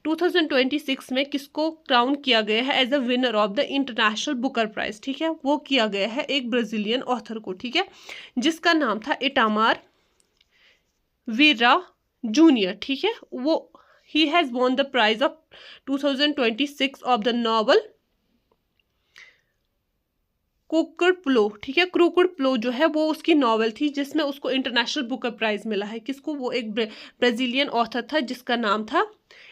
2026 में किसको क्राउन किया गया है as a winner of the international Booker prize, ठीक है, वो किया गया है एक ब्राजीलियन ऑथर को, ठीक है, जिसका नाम था इटामार वीरा जूनियर, ठीक है। वो ही has won the prize of 2026 of the novel crooked plough, ठीक है, क्रूकेड प्लो जो है वो उसकी नॉवेल थी जिसमें उसको इंटरनेशनल बुकर प्राइज मिला है। किसको, वो एक ब्राजीलियन ऑथर था जिसका नाम था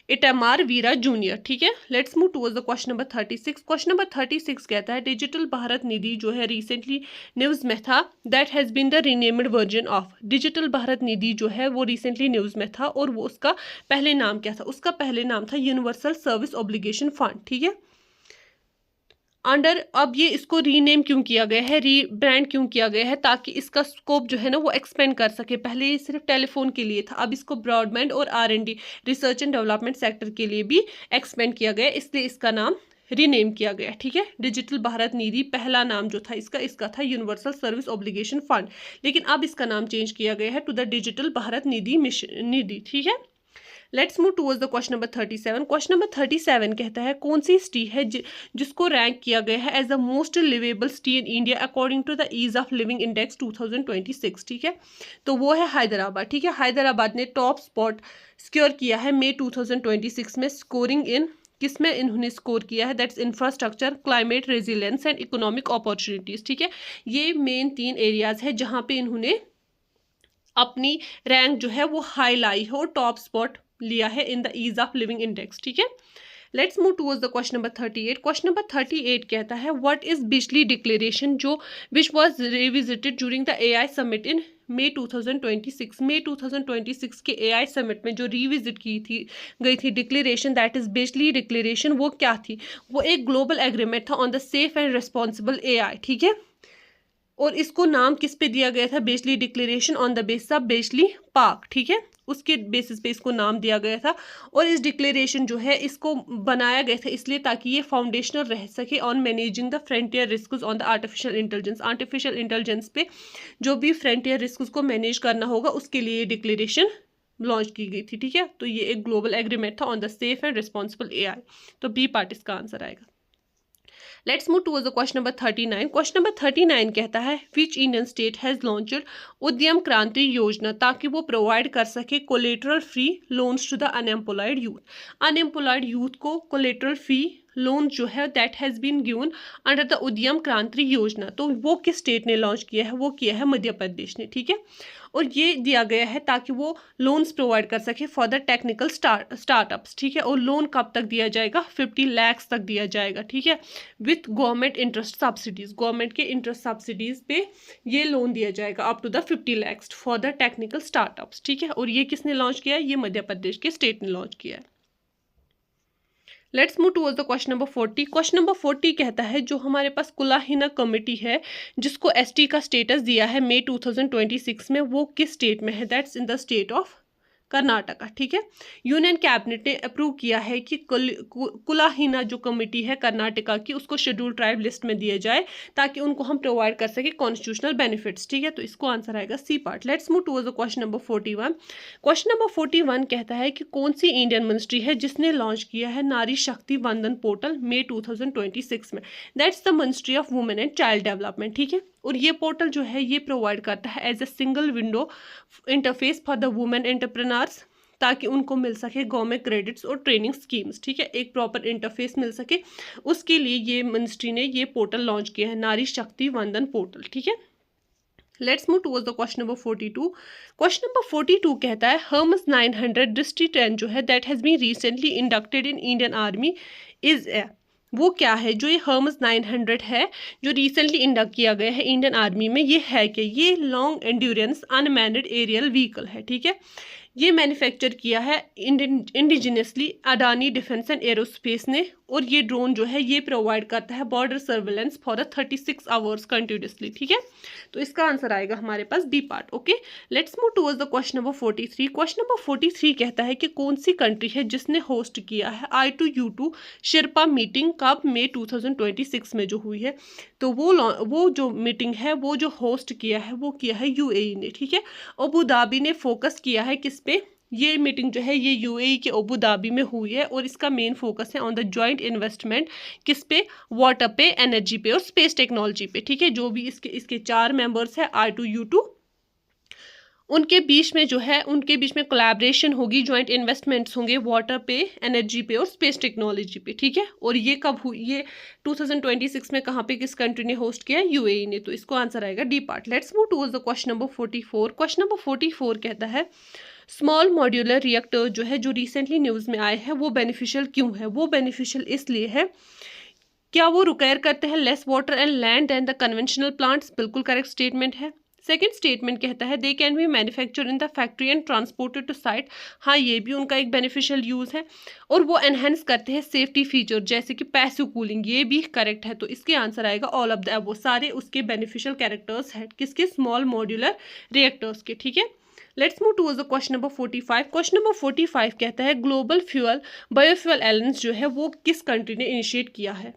इटामार वीरा जूनियर, ठीक है। Let's move towards the question number 36। Question number 36 कहता है, डिजिटल भारत निधि जो है रिसेंटली न्यूज़ में था, that has been the renamed version of. Digital Bharat Nidhi जो है वो रिसेंटली न्यूज़ में था और वो उसका पहले नाम क्या था, उसका पहले नाम था यूनिवर्सल सर्विस ऑब्लिगेशन फंड, ठीक है। अंडर, अब ये इसको रीनेम क्यों किया गया है, रीब्रांड क्यों किया गया है, ताकि इसका स्कोप जो है ना वो एक्सपेंड कर सके। पहले ये सिर्फ टेलीफोन के लिए था, अब इसको ब्रॉडबैंड और R&D research and development sector के लिए भी एक्सपेंड किया गया, इसलिए इसका नाम रीनेम किया गया, ठीक है। डिजिटल भारत निधि पहला नाम जो था इसका था यूनिवर्सल सर्विस ऑब्लिगेशन फंड, लेकिन अब इसका नाम चेंज किया गया है टू द डिजिटल भारत निधि, ठीक है। Let's move towards the question number 37। Question number 37 कहता है, कौन सी सिटी है जिसको रैंक किया गया है as the most liveable city in India according to the ease of living index 2026, ठीक है, तो वो है हैदराबाद, ठीक है। हैदराबाद ने टॉप स्पॉट सिक्योर किया है मई 2026 में, स्कोरिंग इन किसमें इन्होंने स्कोर किया है, that's infrastructure, climate resilience and economic opportunities, ठीक है। ये मेन 3 एरियाज है जहाँ पे इन्होंने अपनी रैंक जो है वो हाई लाई है और टॉप स्पॉट लिया है in the ease of living index, ठीक है। Let's move towards the question number 38। Question number 38 कहता है, व्हाट इज बिजली डिक्लेरेशन जो which was revisited during the AI summit in May 2026। मई 2026 के AI समिट में जो रिविजिट की थी गई थी declaration, that is Bletchley declaration, वो क्या थी, वो एक ग्लोबल एग्रीमेंट था on the safe and responsible AI, ठीक है। और इसको नाम किस पे दिया गया था, बिजली declaration on the basis of बिजली पार्क, ठीक है, उसके बेसिस पे इसको नाम दिया गया था। और इस डिक्लेरेशन जो है इसको बनाया गया था इसलिए ताकि ये फाउंडेशनल रह सके on managing the frontier risks on the artificial intelligence. Artificial intelligence पे जो भी फ्रंटियर रिस्क्स को मैनेज करना होगा उसके लिए ये डिक्लेरेशन लॉन्च की गई थी, ठीक है। तो ये एक ग्लोबल एग्रीमेंट था on the safe and responsible AI, तो बी पार्ट इसका आंसर आएगा। Let's move towards the question number 39। Question number 39 कहता है, which Indian state has launched Udyam Kranti Yojana, ताकि वो प्रोवाइड कर सके collateral free loans to the unemployed youth. Unemployed youth को कोलेटरल फ्री लोन जो है that has been given under the Udyam Kranti योजना। तो वो किस स्टेट ने लॉन्च किया है, वो किया है मध्य प्रदेश ने, ठीक है। और ये दिया गया है ताकि वो लोन्स प्रोवाइड कर सके फॉर द टेक्निकल स्टार्टअप्स, ठीक है। और लोन कब तक दिया जाएगा, 50 लाख तक दिया जाएगा, ठीक है, with government interest subsidies. Government के इंटरेस्ट सब्सिडीज पे ये लोन दिया जाएगा up to the 50 lakh for the technical startups, ठीक है। और ये किसने लॉन्च किया है, ये मध्य प्रदेश के स्टेट ने लॉन्च किया है। Let's move towards the question number 40। Question number 40 कहता है, जो हमारे पास कुलाहिना कमेटी है जिसको ST का स्टेटस दिया है मई 2026 में, वो किस स्टेट में है, that's in the state of Karnataka, ठीक है। यूनियन कैबिनेट ने अप्रूव किया है कि कुलाहिना जो कमेटी है कर्नाटका की, उसको शेड्यूल ट्राइब लिस्ट में दिया जाए ताकि उनको हम प्रोवाइड कर सके कॉन्स्टिट्यूशनल बेनिफिट्स, ठीक है। तो इसको आंसर आएगा C part. Let's move towards the question number 41। Question number 41 कहता है कि कौन सी इंडियन मिनिस्ट्री है जिसने लॉन्च किया है नारी शक्ति वंदन पोर्टल मई 2026 में, that's the ministry of women and child development, ठीक है। और ये पोर्टल जो है ये प्रोवाइड करता है as a single window interface for the women entrepreneurs, ताकि उनको मिल सके गवर्नमेंट क्रेडिट्स और ट्रेनिंग स्कीम्स, ठीक है, एक प्रॉपर इंटरफेस मिल सके, उसके लिए ये मिनिस्ट्री ने ये पोर्टल लॉन्च किया है, नारी शक्ति वंदन पोर्टल, ठीक है। Let's move towards the question number 42। Question number 42 कहता है, हर्मस 900 डिस्ट्रिक्ट 10 जो है that has been recently inducted in Indian army is a वो क्या है, जो ये हर्मस 900 है जो रिसेंटली इंडक्ट किया गया है इंडियन आर्मी में, ये है कि ये long endurance unmanned aerial vehicle है, ठीक है। ये मैन्युफैक्चर किया है indigenously Adani defence and aerospace ने, और ये ड्रोन जो है ये प्रोवाइड करता है border surveillance for 36 hours continuously, ठीक है। तो इसका आंसर आएगा हमारे पास D part. Okay, let's move towards the question number 43। Question number 43 कहता है कि कौन सी कंट्री है जिसने होस्ट किया है I2U2 शिर्पा मीटिंग, कब, मई 2026 में जो हुई है। तो वो जो मीटिंग है वो जो होस्ट किया है वो किया है UAE ने, ठीक है। अबू धाबी ने फोकस किया है किस पे, ये मीटिंग जो है ये UAE के अबू धाबी में हुई है, और इसका मेन फोकस है ऑन द जॉइंट इन्वेस्टमेंट किस पे, वाटर पे, एनर्जी पे और स्पेस टेक्नोलॉजी पे, ठीक है। जो भी इसके 4 मेंबर्स है I2U2, उनके बीच में जो है उनके बीच में कोलैबोरेशन होगी, जॉइंट इन्वेस्टमेंट्स होंगे वाटर पे, एनर्जी पे और स्पेस टेक्नोलॉजी पे, ठीक है। और ये कब हुई, ये 2026 में कहाँ पे, किस कंट्री ने होस्ट किया, UAE ने। तो इसको आंसर आएगा D part. Let's move towards the question number 44। Question number 44 कहता है स्मॉल मॉड्यूलर रिएक्टर जो है जो रिसेंटली न्यूज़ में आए हैं वो बेनिफिशियल क्यों है। वो बेनिफिशियल इसलिए है, क्या वो रिक्वायर करते हैं less water and land than the conventional plants, बिल्कुल करेक्ट स्टेटमेंट है। सेकेंड स्टेटमेंट कहता है they can be manufacture in the factory and transported to site, हाँ ये भी उनका एक बेनिफिशियल यूज़ है। और वो एनहेंस करते हैं सेफ्टी फीचर जैसे कि पैसिव कूलिंग, ये भी करेक्ट है। तो इसके आंसर आएगा ऑल ऑफ द अबव, वो सारे उसके बेनिफिशियल कैरेक्टर्स हैं किसके, स्मॉल मॉड्यूलर रिएक्टर्स के, ठीक है। Let's move towards the question number 45। Question number 45 कहता है ग्लोबल फ्यूल बायोफ्यूल एलायंस जो है वो किस कंट्री ने इनिशिएट किया है।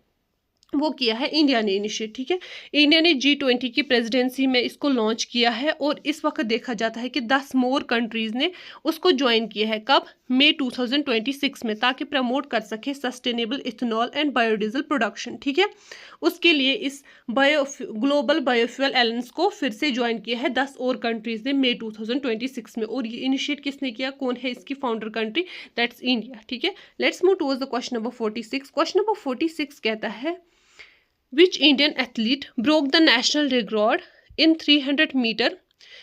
वो किया है इंडिया ने इनिशिएट, ठीक है। इंडिया ने G20 की प्रेसिडेंसी में इसको लॉन्च किया है, और इस वक्त देखा जाता है कि 10 मोर कंट्रीज़ ने उसको ज्वाइन किया है, कब, मई 2026 में, ताकि प्रमोट कर सके sustainable ethanol and biodiesel production, ठीक है। उसके लिए इस ग्लोबल बायोफ्यूल एलायंस को फिर से ज्वाइन किया है 10 और कंट्रीज़ ने मई 2026 में, और ये इनिशिएट किसने किया, कौन है इसकी फाउंडर कंट्री, दैट्स इंडिया, ठीक है। Let's move towards the question number 46। Question number 46 कहता है Which Indian athlete broke the national record in 300 meter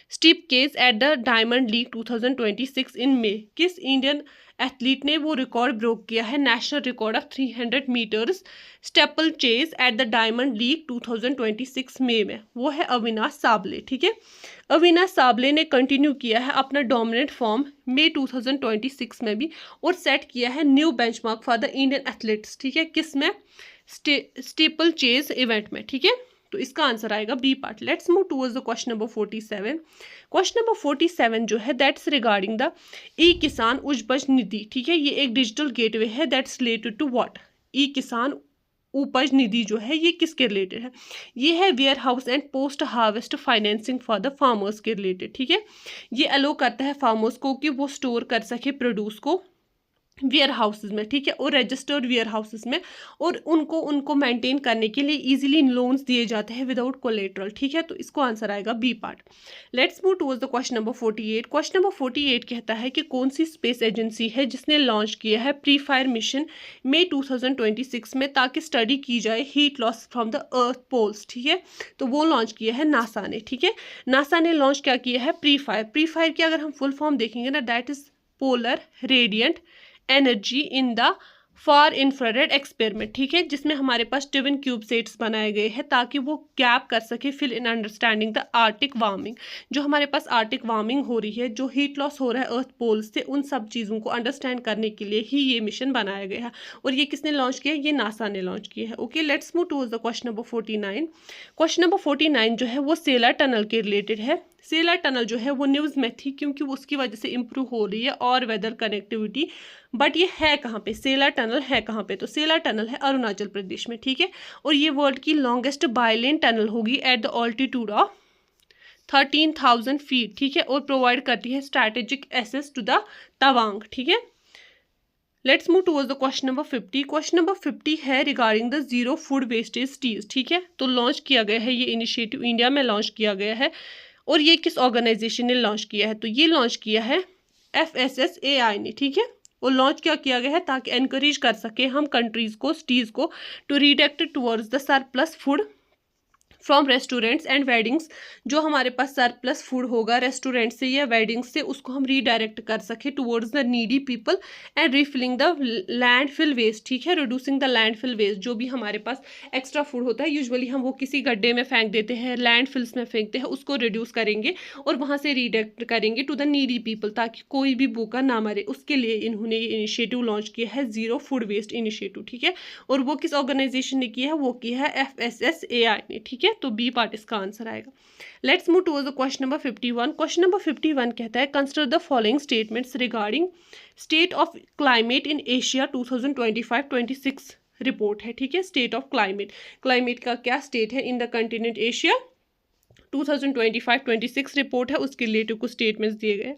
steep case at the Diamond League 2026 in May? किस इंडियन एथलीट ने वो record broke किया है, national record of 300 metres steeplechase at the diamond league 2026 मई में? वो है अविनाश साबले, ठीक है। अविनाश साबले ने कंटिन्यू किया है अपना डोमिनेंट फॉर्म मई 2026 में भी, और सेट किया है new benchmark for the Indian athletes, ठीक है। किस में, स्टीपल चेज इवेंट में, ठीक है। तो इसका आंसर आएगा B part. Let's move towards the question number 47। Question number 47 जो है दैट्स रिगार्डिंग द ई किसान उपज निधि, ठीक है। ये एक डिजिटल गेटवे है दैट्स रिलेटेड टू व्हाट, ई किसान उपज निधि जो है ये किसके रिलेटेड है, ये है warehouse and post harvest financing for the farmers के रिलेटेड, ठीक है। ये अलो करता है फार्मर्स को कि वो स्टोर कर सके प्रोड्यूस को वेयर हाउसेज में, ठीक है, और रजिस्टर्ड वेयर हाउसेज में, और उनको मेंटेन करने के लिए इजीली लोन्स दिए जाते हैं विदाउट कोलेटरल, ठीक है। तो इसको आंसर आएगा B part. Let's move towards the question number 48। Question number 48 कहता है कि कौन सी स्पेस एजेंसी है जिसने लॉन्च किया है प्री फायर मिशन मई 2026 में, ताकि स्टडी की जाए heat loss from the earth poles, ठीक है। तो वो लॉन्च किया है नासा ने, ठीक है। नासा ने लॉन्च क्या किया है, प्री फायर। प्री फायर की अगर हम फुल फॉर्म देखेंगे ना, that is polar radiant energy in the far infrared experiment, ठीक है, जिसमें हमारे पास ट्विन क्यूबसेट्स बनाए गए हैं ताकि वो गैप कर सके fill in understanding the Arctic warming. जो हमारे पास आर्टिक वार्मिंग हो रही है, जो हीट लॉस हो रहा है अर्थ पोल्स से, उन सब चीज़ों को अंडरस्टैंड करने के लिए ही ये मिशन बनाया गया है। और ये किसने लॉन्च किया, ये नासा ने लॉन्च किया है। Okay, let's move towards the question number 49। Question number 49 जो है वो सेलर टनल के रिलेटेड है। सेलर टनल जो है वो न्यूज़ में थी क्योंकि उसकी वजह से इम्प्रूव हो रही है और वेदर कनेक्टिविटी, बट ये है कहाँ पे, सेलर टनल है कहाँ पे, तो सेलर टनल है अरुणाचल प्रदेश में, ठीक है। और ये वर्ल्ड की लॉन्गेस्ट बायलेन टनल होगी at the altitude of 13,000 feet, ठीक है, और प्रोवाइड करती है strategic access to the Tawang, ठीक है। Let's move towards the question number 50। Question number 50 है regarding the zero food wastage cities, ठीक है। तो लॉन्च किया गया है ये इनिशिएटिव, इंडिया में लॉन्च किया गया है, और ये किस ऑर्गेनाइजेशन ने लॉन्च किया है, तो ये लॉन्च किया है FSSAI ने, ठीक है। और लॉन्च क्या किया गया है ताकि एनकरेज कर सके हम कंट्रीज़ को, सिटीज़ को to redirect towards the surplus food from restaurants and weddings, जो हमारे पास सरप्लस फूड होगा रेस्टोरेंट से या वेडिंग्स से, उसको हम रीडायरेक्ट कर सके towards the needy people and refilling the landfill waste, ठीक है, रिड्यूसिंग द लैंडफिल वेस्ट। जो भी हमारे पास एक्स्ट्रा फूड होता है यूजुअली हम वो किसी गड्ढे में फेंक देते हैं, लैंडफिल्स में फेंकते हैं, उसको रिड्यूस करेंगे और वहाँ से रीडायरेक्ट करेंगे टू द नीडी पीपल, ताकि कोई भी भूखा ना मरे। उसके लिए इन्होंने ये इनिशिएटिव लॉन्च किया है, जीरो फूड वेस्ट इनिशिएटिव, ठीक है। और वो किस ऑर्गेनाइजेशन ने किया है, वो किया है FSSAI ने, ठीक है। तो बी पार्ट इसका आंसर आएगा। Let's move towards the question number 51। Question number 51 कहता है consider the following statements regarding state of climate in Asia 2025-26 report है, ठीक है। स्टेट ऑफ क्लाइमेट, क्लाइमेट का क्या स्टेट है in the continent Asia 2025-26 report है, उसके रिलेटिव कुछ स्टेटमेंट्स दिए गए।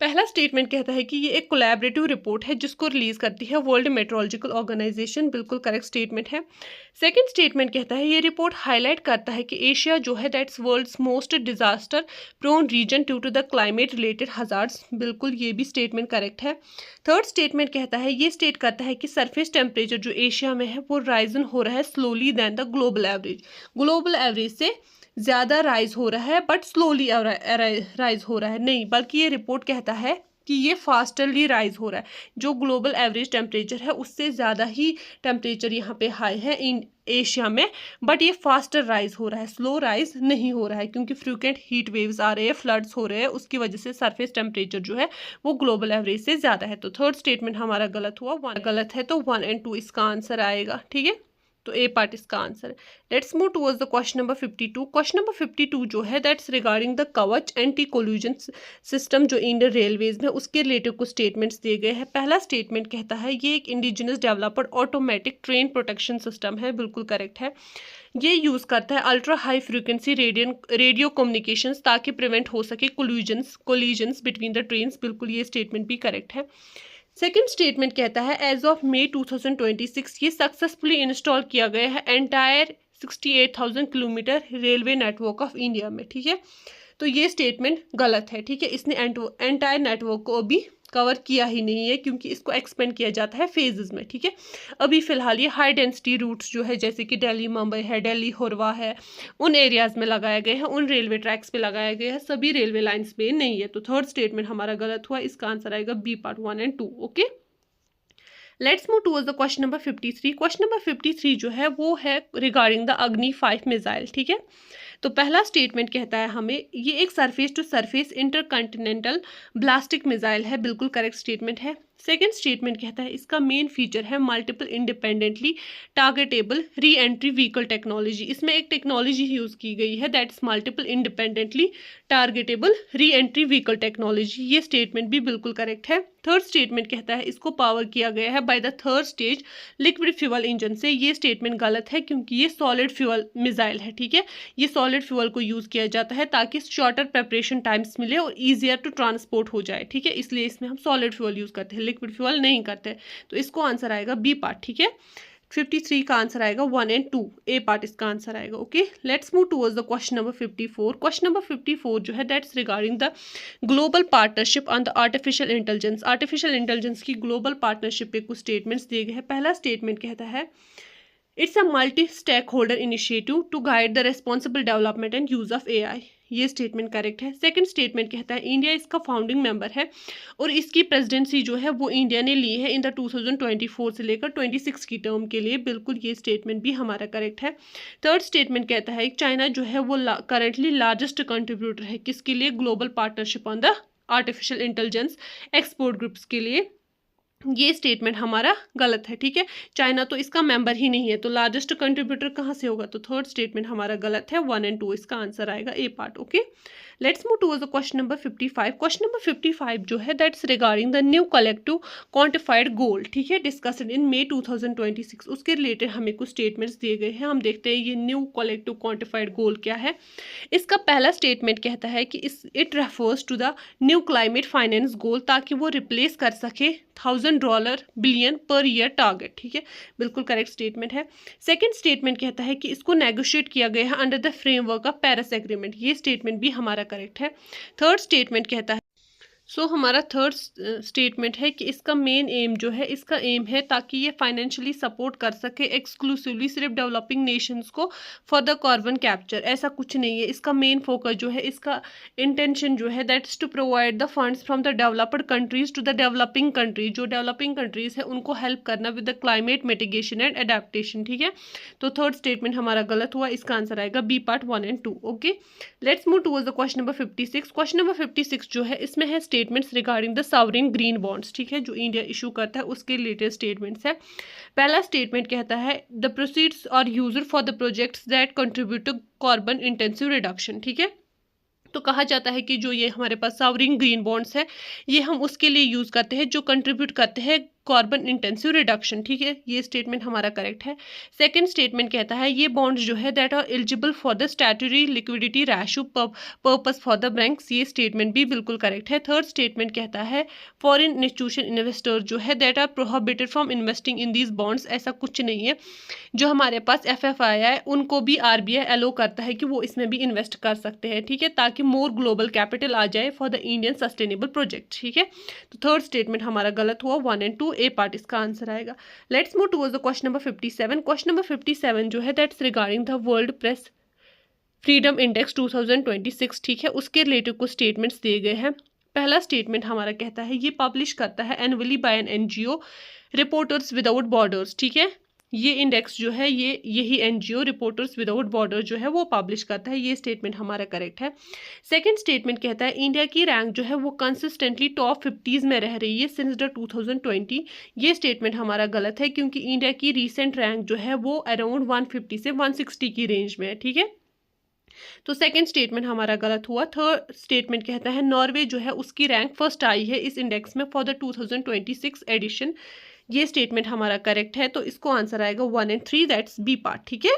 पहला स्टेटमेंट कहता है कि ये एक कोलैबोरेटिव रिपोर्ट है जिसको रिलीज करती है वर्ल्ड मेट्रोलॉजिकल ऑर्गेनाइजेशन, बिल्कुल करेक्ट स्टेटमेंट है। सेकंड स्टेटमेंट कहता है ये रिपोर्ट हाईलाइट करता है कि एशिया जो है that's world's most disaster prone region due to the climate related hazards, बिल्कुल ये भी स्टेटमेंट करेक्ट है। थर्ड स्टेटमेंट कहता है ये स्टेट करता है कि सरफेस टेम्परेचर जो एशिया में है वो राइजन हो रहा है slowly than the global average, global average से ज़्यादा राइज हो रहा है बट स्लोली राइज हो रहा है नहीं, बल्कि ये रिपोर्ट कहता है कि ये फास्टरली राइज हो रहा है। जो ग्लोबल एवरेज टेम्परेचर है उससे ज़्यादा ही टेम्परेचर यहाँ पे हाई है इन एशिया में, बट ये फास्टर राइज हो रहा है, स्लो राइज नहीं हो रहा है, क्योंकि फ्रीक्वेंट हीट वेव्स आ रहे हैं, फ्लड्स हो रहे हैं, उसकी वजह से सरफेस टेम्परेचर जो है वो ग्लोबल एवरेज से ज़्यादा है। तो थर्ड स्टेटमेंट हमारा गलत हुआ, 1 गलत है, तो 1 और 2 इसका आंसर आएगा, ठीक है। तो ए पार्ट इसका आंसर है। Let's move towards the question number 52। Question number 52 जो है दैट्स रिगार्डिंग द कवच एंटी कोल्यूजन सिस्टम जो इंडियन रेलवेज में, उसके रिलेटिव कुछ स्टेटमेंट्स दिए गए हैं। पहला स्टेटमेंट कहता है ये एक indigenous developed automatic train protection system है, बिल्कुल करेक्ट है। ये यूज़ करता है ultra high frequency radio communications ताकि प्रिवेंट हो सके कोलिजन्स बिटवीन द ट्रेन्स, बिल्कुल ये स्टेटमेंट भी करेक्ट है। सेकेंड स्टेटमेंट कहता है एज ऑफ मई 2026 ये सक्सेसफुली इंस्टॉल किया गया है entire 68,000 kilometre railway network of India में, ठीक है। तो ये स्टेटमेंट गलत है, ठीक है। इसने एंटायर नेटवर्क को अभी कवर किया ही नहीं है क्योंकि इसको एक्सपेंड किया जाता है फेजेस में, ठीक है। अभी फिलहाल ये हाई डेंसिटी रूट्स जो है जैसे कि दिल्ली मुंबई है, दिल्ली हुरवा है, उन एरियाज में लगाए गए हैं, उन रेलवे ट्रैक्स पे लगाया गया है, सभी रेलवे लाइंस पे नहीं है। तो थर्ड स्टेटमेंट हमारा गलत हुआ, इसका आंसर आएगा बी पार्ट 1 और 2, okay. Let's move towards the question number 53। Question number 53 जो है वो है रिगार्डिंग द अग्नि 5 मिसाइल, ठीक है। तो पहला स्टेटमेंट कहता है हमें ये एक surface to surface intercontinental ballistic missile है, बिल्कुल करेक्ट स्टेटमेंट है। सेकेंड स्टेटमेंट कहता है इसका मेन फीचर है multiple independently targetable re entry vehicle technology, इसमें एक टेक्नोलॉजी यूज़ की गई है that is multiple independently targetable re entry vehicle technology, ये स्टेटमेंट भी बिल्कुल करेक्ट है। थर्ड स्टेटमेंट कहता है इसको पावर किया गया है by the third stage liquid fuel engine से, ये स्टेटमेंट गलत है क्योंकि ये सॉलिड फ्यूल मिसाइल है, ठीक है। ये सॉलिड फ्यूल को यूज़ किया जाता है ताकि शॉर्टर प्रेपरेशन टाइम्स मिले और ईजियर टू ट्रांसपोर्ट हो जाए, ठीक है, इसलिए इसमें हम सॉलिड फ्यूल यूज़ करते हैं, लिक्विड फ्यूल नहीं करते। तो इसको आंसर आएगा बी पार्ट, ठीक है। 53 का आंसर आएगा 1 और 2, ए पार्ट इसका आंसर आएगा, okay. Let's move towards the question number 54। Question number 54 जो है that's regarding the global partnership on the artificial intelligence, artificial intelligence की ग्लोबल पार्टनरशिप पे कुछ स्टेटमेंट्स दिए गए हैं। पहला स्टेटमेंट कहता है it's a multi stakeholder initiative to guide the responsible development and use of AI, ये स्टेटमेंट करेक्ट है। सेकंड स्टेटमेंट कहता है इंडिया इसका फाउंडिंग मेंबर है और इसकी प्रेसिडेंसी जो है वो इंडिया ने ली है इन द 2024 से लेकर 26 की टर्म के लिए, बिल्कुल ये स्टेटमेंट भी हमारा करेक्ट है। थर्ड स्टेटमेंट कहता है चाइना जो है वो करेंटली लार्जेस्ट कंट्रीब्यूटर है किसके लिए, global partnership on the artificial intelligence export groups के लिए, ये स्टेटमेंट हमारा गलत है, ठीक है। चाइना तो इसका मेंबर ही नहीं है तो लार्जेस्ट कंट्रीब्यूटर कहाँ से होगा, तो थर्ड स्टेटमेंट हमारा गलत है, 1 और 2 इसका आंसर आएगा A part, okay. Let's move towards the question number 55। Question number 55 जो है that's regarding the new collective quantified goal, ठीक है, डिस्कस्ड इन मई 2026, उसके रिलेटेड हमें कुछ स्टेटमेंट्स दिए गए हैं। हम देखते हैं ये न्यू कलेक्टिव क्वांटिफाइड गोल क्या है। इसका पहला स्टेटमेंट कहता है कि it refers to the new climate finance goal ताकि वो रिप्लेस कर सके $1,000 बिलियन पर ईयर टारगेट, ठीक है, बिल्कुल करेक्ट स्टेटमेंट है। सेकंड स्टेटमेंट कहता है कि इसको नेगोशिएट किया गया है under the framework of Paris agreement, ये स्टेटमेंट भी हमारा करेक्ट है। थर्ड स्टेटमेंट कहता है हमारा थर्ड स्टेटमेंट है कि इसका मेन एम जो है, इसका एम है ताकि ये फाइनेंशियली सपोर्ट कर सके एक्सक्लूसिवली सिर्फ डेवलपिंग नेशंस को फॉर द कार्बन कैप्चर। ऐसा कुछ नहीं है, इसका मेन फोकस जो है, इसका इंटेंशन जो है that's to provide the funds from the developed countries to the developing countries. जो डेवलपिंग कंट्रीज है उनको हेल्प करना with the climate mitigation and adaptation. ठीक है, तो थर्ड स्टेटमेंट हमारा गलत हुआ, इसका आंसर आएगा B part 1 and 2। Okay, let's move towards the question number 56। Question number 56 जो है, इसमें है statements regarding the sovereign green bonds. ठीक है, जो इंडिया इशू करता है उसके रिलेटेड स्टेटमेंट्स है। पहला स्टेटमेंट कहता है the proceeds are used for the projects that contribute to carbon intensive reduction. ठीक है, तो कहा जाता है कि जो ये हमारे पास सॉवरेन ग्रीन बॉन्ड्स है, ये हम उसके लिए यूज करते हैं जो कंट्रीब्यूट करते हैं कार्बन इंटेंसिव रिडक्शन। ठीक है, ये स्टेटमेंट हमारा करेक्ट है। सेकंड स्टेटमेंट कहता है ये बॉन्ड्स जो है that are eligible for the statutory liquidity ratio purpose for the banks. ये स्टेटमेंट भी बिल्कुल करेक्ट है। थर्ड स्टेटमेंट कहता है फॉरेन इंस्टीट्यूशन इन्वेस्टर जो है that are prohibited from investing in these bonds. ऐसा कुछ नहीं है, जो हमारे पास FFI है उनको भी RBI अलो करता है कि वो इसमें भी इन्वेस्ट कर सकते हैं। ठीक है, ताकि मोर ग्लोबल कैपिटल आ जाए for the Indian sustainable project. ठीक है, तो थर्ड स्टेटमेंट हमारा गलत हुआ, 1 एंड 2 ए पार्ट इसका आंसर आएगा। Let's move towards the question number 57। Question number 57 जो है that's regarding the world press freedom index 2026। ठीक है, उसके रिलेटेड कुछ स्टेटमेंट्स दिए गए हैं। पहला स्टेटमेंट हमारा कहता है ये पब्लिश करता है annually by an NGO reporters without borders. ठीक है, ये इंडेक्स जो है ये यही NGO रिपोर्टर्स विदाउट बॉर्डर जो है वो पब्लिश करता है। ये स्टेटमेंट हमारा करेक्ट है। सेकंड स्टेटमेंट कहता है इंडिया की रैंक जो है वो कंसिस्टेंटली टॉप 50s में रह रही है सिंस द 2020। ये स्टेटमेंट हमारा गलत है, क्योंकि इंडिया की रीसेंट रैंक जो है वो अराउंड 150 से 160 की रेंज में है। ठीक है, तो सेकंड स्टेटमेंट हमारा गलत हुआ। थर्ड स्टेटमेंट कहता है नॉर्वे जो है उसकी रैंक फर्स्ट आई है इस इंडेक्स में फॉर द 2026 एडिशन। ये स्टेटमेंट हमारा करेक्ट है, तो इसको आंसर आएगा 1 एंड 3, दैट्स बी पार्ट। ठीक है,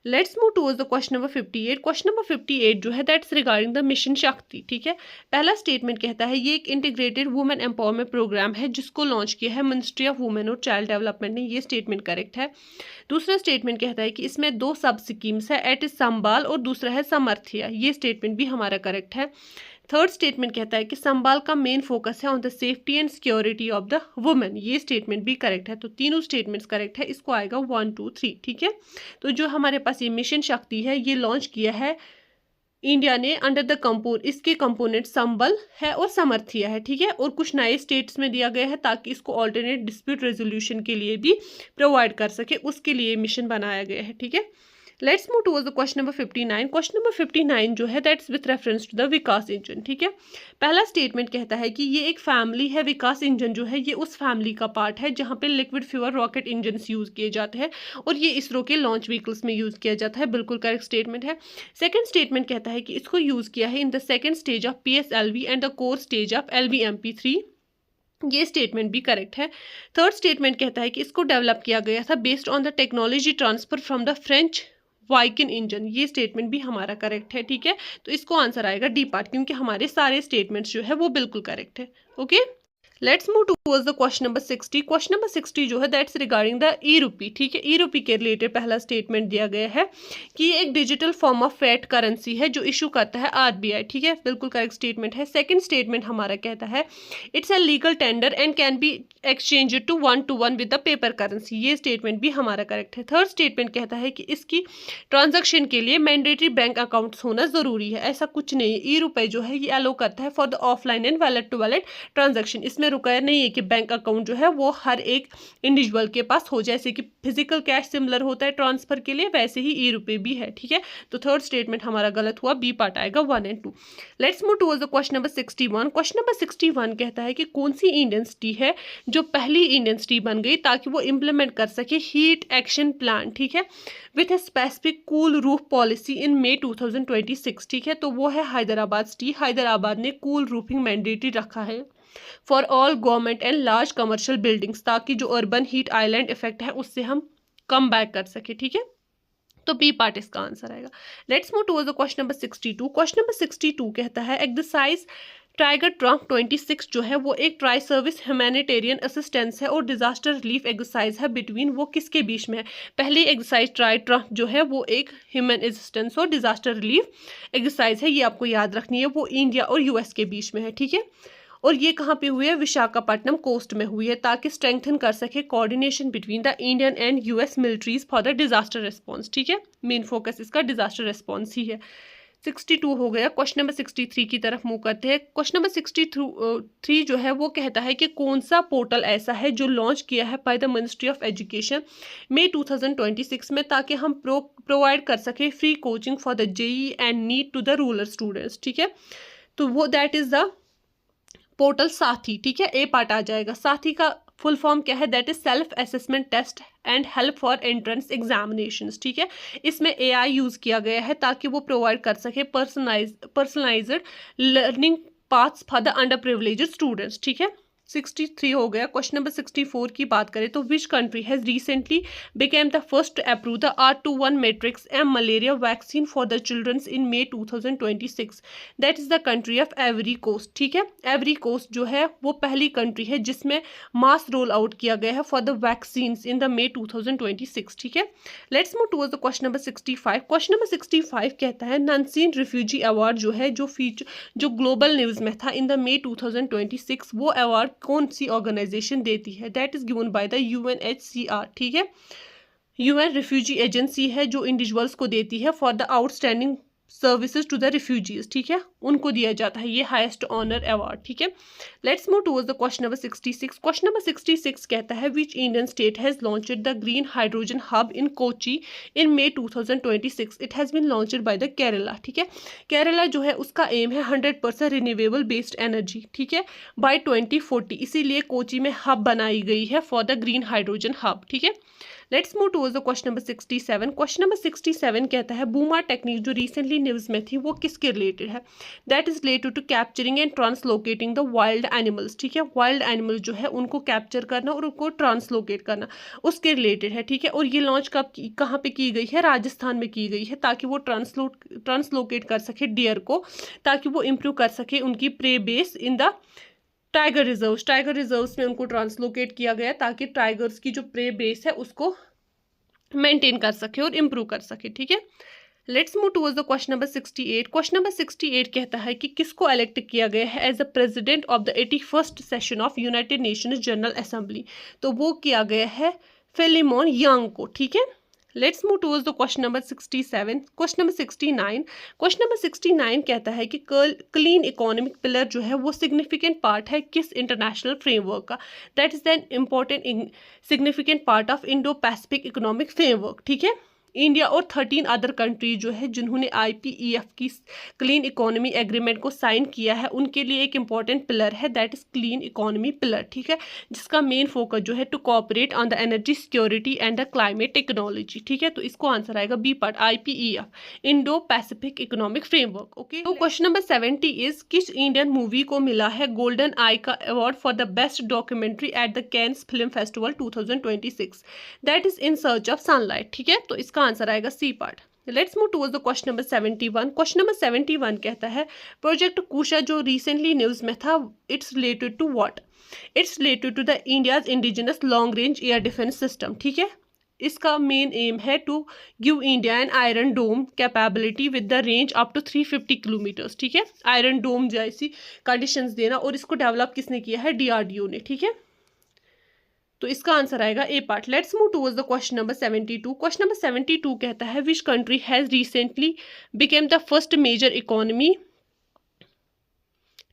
let's move towards the question number 58। Question number 58 जो है दैट्स रिगार्डिंग द मिशन शक्ति। ठीक है, पहला स्टेटमेंट कहता है ये एक इंटीग्रेटेड वुमेन एम्पावरमेंट प्रोग्राम है जिसको लॉन्च किया है मिनिस्ट्री ऑफ वुमेन और चाइल्ड डेवलपमेंट ने। ये स्टेटमेंट करेक्ट है। दूसरा स्टेटमेंट कहता है कि इसमें 2 सब स्कीम्स है, एट इज संबाल और दूसरा है समर्थिया। ये स्टेटमेंट भी हमारा करेक्ट है। थर्ड स्टेटमेंट कहता है कि संबाल का मेन फोकस है on the safety and security of the women. ये स्टेटमेंट भी करेक्ट है, तो तीनों स्टेटमेंट्स करेक्ट है। इसको आएगा 1 2 3। ठीक है, तो जो हमारे पास ये मिशन शक्ति है ये लॉन्च किया है इंडिया ने अंडर द इसके कंपोनेंट संबल है और समर्थिया है। ठीक है, और कुछ नए स्टेट्स में दिया गया है ताकि इसको ऑल्टरनेट डिस्प्यूट रेजोल्यूशन के लिए भी प्रोवाइड कर सके, उसके लिए मिशन बनाया गया है। ठीक है, let's move towards the question number 59। Question number 59 जो है that's with reference to the Vikas engine. ठीक है, पहला स्टेटमेंट कहता है कि ये एक फैमिली है। विकास इंजन जो है ये उस फैमिली का पार्ट है जहाँ पे liquid fuel rocket engine use किए जाते हैं और ये इसरो के लॉन्च व्हीकल्स में यूज किया जाता है। बिल्कुल करेक्ट स्टेटमेंट है। सेकंड स्टेटमेंट कहता है कि इसको यूज किया है in the second stage of PSLV and the core stage of LVMP3। ये स्टेटमेंट भी करेक्ट है। थर्ड स्टेटमेंट कहता है कि इसको डेवलप किया गया था based on the technology transfer from the French Viking engine. ये स्टेटमेंट भी हमारा करेक्ट है। ठीक है, तो इसको आंसर आएगा डी पार्ट, क्योंकि हमारे सारे स्टेटमेंट्स जो है वो बिल्कुल करेक्ट है। Okay, let's move towards the question number 60। Question number 60 जो है दैट्स रिगार्डिंग द E-रूपी। ठीक है, E-रूपी के रिलेटेड पहला स्टेटमेंट दिया गया है कि ये एक digital form of fiat currency है जो इशू करता है RBI। ठीक है, बिल्कुल करेक्ट स्टेटमेंट है। सेकंड स्टेटमेंट हमारा कहता है it's a legal tender and can be exchange to 1-to-1 with the paper currency. ये स्टेटमेंट भी हमारा करेक्ट है। थर्ड स्टेटमेंट कहता है कि इसकी ट्रांजेक्शन के लिए मैंडेटरी बैंक अकाउंट्स होना जरूरी है। ऐसा कुछ नहीं है, E-रुपए जो है ये अलो करता है for the offline and wallet to wallet transaction. इसमें रिक्वायर नहीं है कि बैंक अकाउंट जो है वो हर एक इंडिविजुअल के पास हो, जैसे कि फिजिकल कैश सिमिलर होता है ट्रांसफर के लिए, वैसे ही E-रुपए भी है। ठीक है, तो थर्ड स्टेटमेंट हमारा गलत हुआ, बी पार्ट आएगा 1 and 2। Let's move towards the question number 61। Question number 61 कहता है कि कौन सी इंडियन सिटी है जो पहली इंडियन सिटी बन गई ताकि वो इंप्लीमेंट कर सके हीट एक्शन प्लान। ठीक है, with a specific cool roof policy in May 2026। ठीक है, तो वो है हैदराबाद सिटी। हैदराबाद ने कूल रूफिंग मैंडेटरी रखा है for all government and large commercial buildings, ताकि जो अर्बन हीट आइलैंड इफेक्ट है उससे हम कम बैक कर सके। ठीक है, तो बी पार्ट इसका आंसर आएगा। Let's move towards the question number 62। Question number 62 कहता है एक्सरसाइज टाइगर ट्रंक 26 जो है वो एक ट्राई सर्विस ह्यूमैनिटेरियन असिस्टेंस है और डिजास्टर रिलीफ एक्सरसाइज है बिटवीन, वो किसके बीच में है? पहली एक्सरसाइज ट्राई ट्रंक जो है वो एक ह्यूमन असिस्टेंस और डिजास्टर रिलीफ एक्सरसाइज है, ये आपको याद रखनी है, वो इंडिया और यूएस के बीच में है, ठीक है। और ये कहाँ पे हुई है? विशाखापट्टनम कोस्ट में हुई है, ताकि स्ट्रेंथन कर सके coordination between the Indian and US militaries for the disaster response, ठीक है। मेन फोकस इसका डिजास्टर रिस्पॉन्स ही है। 62 हो गया। क्वेश्चन नंबर 63 की तरफ मूव करते हैं। क्वेश्चन नंबर 63 जो है वो कहता है कि कौन सा पोर्टल ऐसा है जो लॉन्च किया है by the ministry of education मई 2026 में, ताकि हम प्रोवाइड कर सके free coaching for the JEE and NEET to the rural students, ठीक है। तो वो दैट इज द पोर्टल साथी, ठीक है, ए पार्ट आ जाएगा। साथी का फुल फॉर्म क्या है? That is self assessment test and help for entrance examinations, ठीक है। इसमें एआई यूज किया गया है ताकि वो प्रोवाइड कर सके personalised learning paths for the under privileged students, ठीक है। 63 हो गया। क्वेश्चन नंबर 64 की बात करें तो which country has recently became the first to approve the R21 matrix and malaria vaccine for the childrens in May 2026? That is the country of Ivory Coast, ठीक है। एवरी कोस्ट जो है वो पहली कंट्री है जिसमें मास रोल आउट किया गया है for the vaccine in the May 2026, ठीक है। Let's move towards the question number 65। Question number 65 कहता है ननसीन रिफ्यूजी अवार्ड जो है जो ग्लोबल न्यूज में था इन द May 2026, वो अवार्ड कौन सी ऑर्गेनाइजेशन देती है? That is given by the UNHCR, ठीक है। यूएन रिफ्यूजी एजेंसी है जो इंडिविजुअल्स को देती है for the outstanding services to the refugees, ठीक है, उनको दिया जाता है ये हाईएस्ट ऑनर अवार्ड, ठीक है। Let's move towards the question number 66। Question number 66 कहता है which Indian state has launched the green hydrogen hub in Kochi in May 2026? It has been launched by the Kerala, ठीक है। केरला जो है उसका एम है 100% रिन्यूएबल बेस्ड एनर्जी, ठीक है, बाय 2040, इसीलिए कोची में हब बनाई गई है for the green hydrogen hub, ठीक है। Let's move towards the question number 67। Question number 67 कहता है बूमर टेक्निक जो रिसेंटली न्यूज में थी वो किसके रिलेटेड है? That is related to capturing and translocating the wild animals, ठीक है। वाइल्ड एनिमल जो है उनको कैप्चर करना और उनको ट्रांसलोकेट करना उसके रिलेटेड है, ठीक है। और ये लॉन्च कहाँ पे की गई है? राजस्थान में की गई है, ताकि वो ट्रांसलोकेट कर सके डियर को, ताकि वो इम्प्रूव कर सके उनकी prey base in the tiger reserves में उनको ट्रांसलोकेट किया गया ताकि टाइगर्स की जो प्रे बेस है उसको मेंटेन कर सके और इम्प्रूव कर सके, ठीक है। Let's move towards the question number 68। Question number 68 कहता है कि किसको इलेक्ट किया गया है as the president of the 81st session of United Nations General Assembly? तो वो किया गया है फिलिमोन यांग को, ठीक है। Let's move towards the question number 67। Question number 69। Question number 69 कहता है कि क्लीन इकोनॉमिक पिलर जो है वो सिग्निफिकेंट पार्ट है किस इंटरनेशनल फ्रेमवर्क का? That is an important significant part of Indo Pacific economic framework, ठीक है। इंडिया और 13 अदर कंट्रीज जो है जिन्होंने IPEF की क्लीन इकोनॉमी एग्रीमेंट को साइन किया है उनके लिए एक इंपॉर्टेंट पिलर है, that is clean economy pillar, ठीक है, जिसका मेन फोकस जो है to cooperate on the energy security and the climate technology, ठीक है। तो इसको आंसर आएगा B part, IPEF, Indo Pacific economic framework, okay. तो क्वेश्चन नंबर 70 इज किस इंडियन मूवी को मिला है गोल्डन आई का award for the best documentary at the Cannes film festival 2026? That is in search of sunlight, ठीक है। तो इसका आंसर आएगा C part. Let's move towards the question number 71। Question number 71 कहता है प्रोजेक्ट कुशा जो रिसेंटली न्यूज में था it's related to what? It's related to the India's indigenous long range air defence system, ठीक है। इसका मेन एम है to give India an iron dome capability with the range up to 350 kilometres, ठीक है। Iron डोम जैसी conditions देना, और इसको डेवलप किसने किया है? DRDO ने, ठीक है। तो इसका आंसर आएगा A part. Let's move towards the question number 72। Question number 72 कहता है which country has recently became the first major economy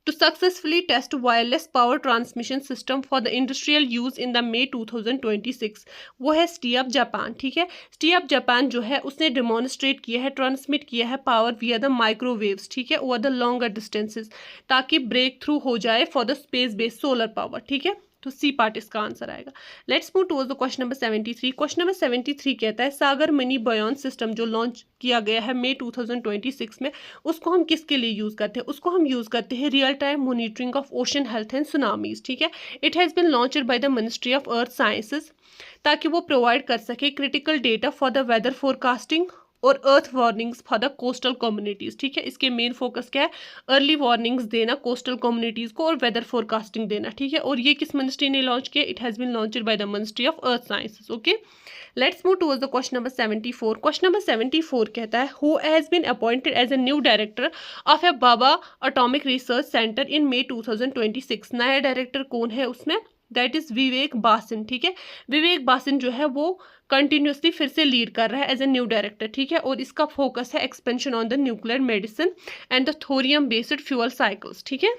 to successfully test wireless power transmission system for the industrial use in the May 2026? वो है स्टीअप Japan, ठीक है। स्टीअप Japan जो है उसने demonstrate किया है, ट्रांसमिट किया है पावर विया द माइक्रोवेव्स, ठीक है, ओवर द लॉन्गर डिस्टेंसेस, ताकि ब्रेक थ्रू हो जाए for the space based solar power, ठीक है। तो सी पार्ट इसका आंसर आएगा। Let's move towards the question number 73। Question number 73 कहता है सागर मनी बयान सिस्टम जो लॉन्च किया गया है May 2026 में, उसको हम किसके लिए यूज करते हैं? उसको हम यूज करते हैं real time monitoring of ocean health and tsunamis, ठीक है। It has been launched by the ministry of earth sciences, ताकि वो प्रोवाइड कर सके critical data for the weather forecasting और earth warnings for the coastal communities. ठीक है, इसके मेन फोकस क्या है, अर्ली वार्निंग्स देना कोस्टल कम्युनिटीज को और वेदर फोरकास्टिंग देना। ठीक है, और ये किस मिनिस्ट्री ने लॉन्च किया, it has been launched by the ministry of earth sciences. Okay, let's move towards the question number 74। Question number 74 कहता है who has been appointed as a new director of a Bhabha atomic research centre in May 2026। नया director कौन है उसमें, that is Vivek basin. ठीक है, विवेक basin जो है वो कंटिन्यूसली फिर से लीड कर रहा है एज ए न्यू डायरेक्टर। ठीक है, और इसका फोकस है expansion on the nuclear medicine and the thorium based fuel cycles. ठीक है,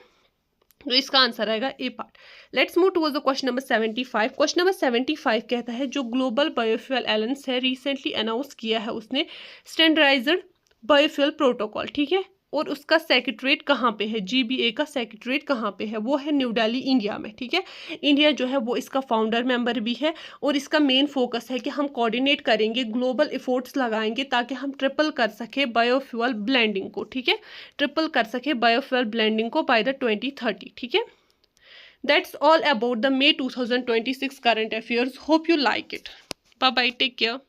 तो इसका आंसर आएगा A part. Let's move towards the question number 75। Question number 75 कहता है जो ग्लोबल बायोफ्यूल एलायंस है रिसेंटली अनाउंस किया है उसने स्टैंडर्डाइज्ड बायोफ्यूल प्रोटोकॉल। ठीक है, और उसका सेक्रेटरीट कहाँ पे है, GBA का सेक्रेटरीट कहाँ पे है, वो है न्यू दिल्ली इंडिया में। ठीक है, इंडिया जो है वो इसका फाउंडर मेंबर भी है और इसका मेन फोकस है कि हम कोऑर्डिनेट करेंगे, ग्लोबल एफर्ट्स लगाएंगे ताकि हम ट्रिपल कर सके बायोफ्यूल ब्लेंडिंग को। ठीक है, ट्रिपल कर सके बायोफ्यूल ब्लेंडिंग को बाय द 2030। ठीक है, that's all about the May 2026 current affairs. Hope you like it. Bye bye, take care.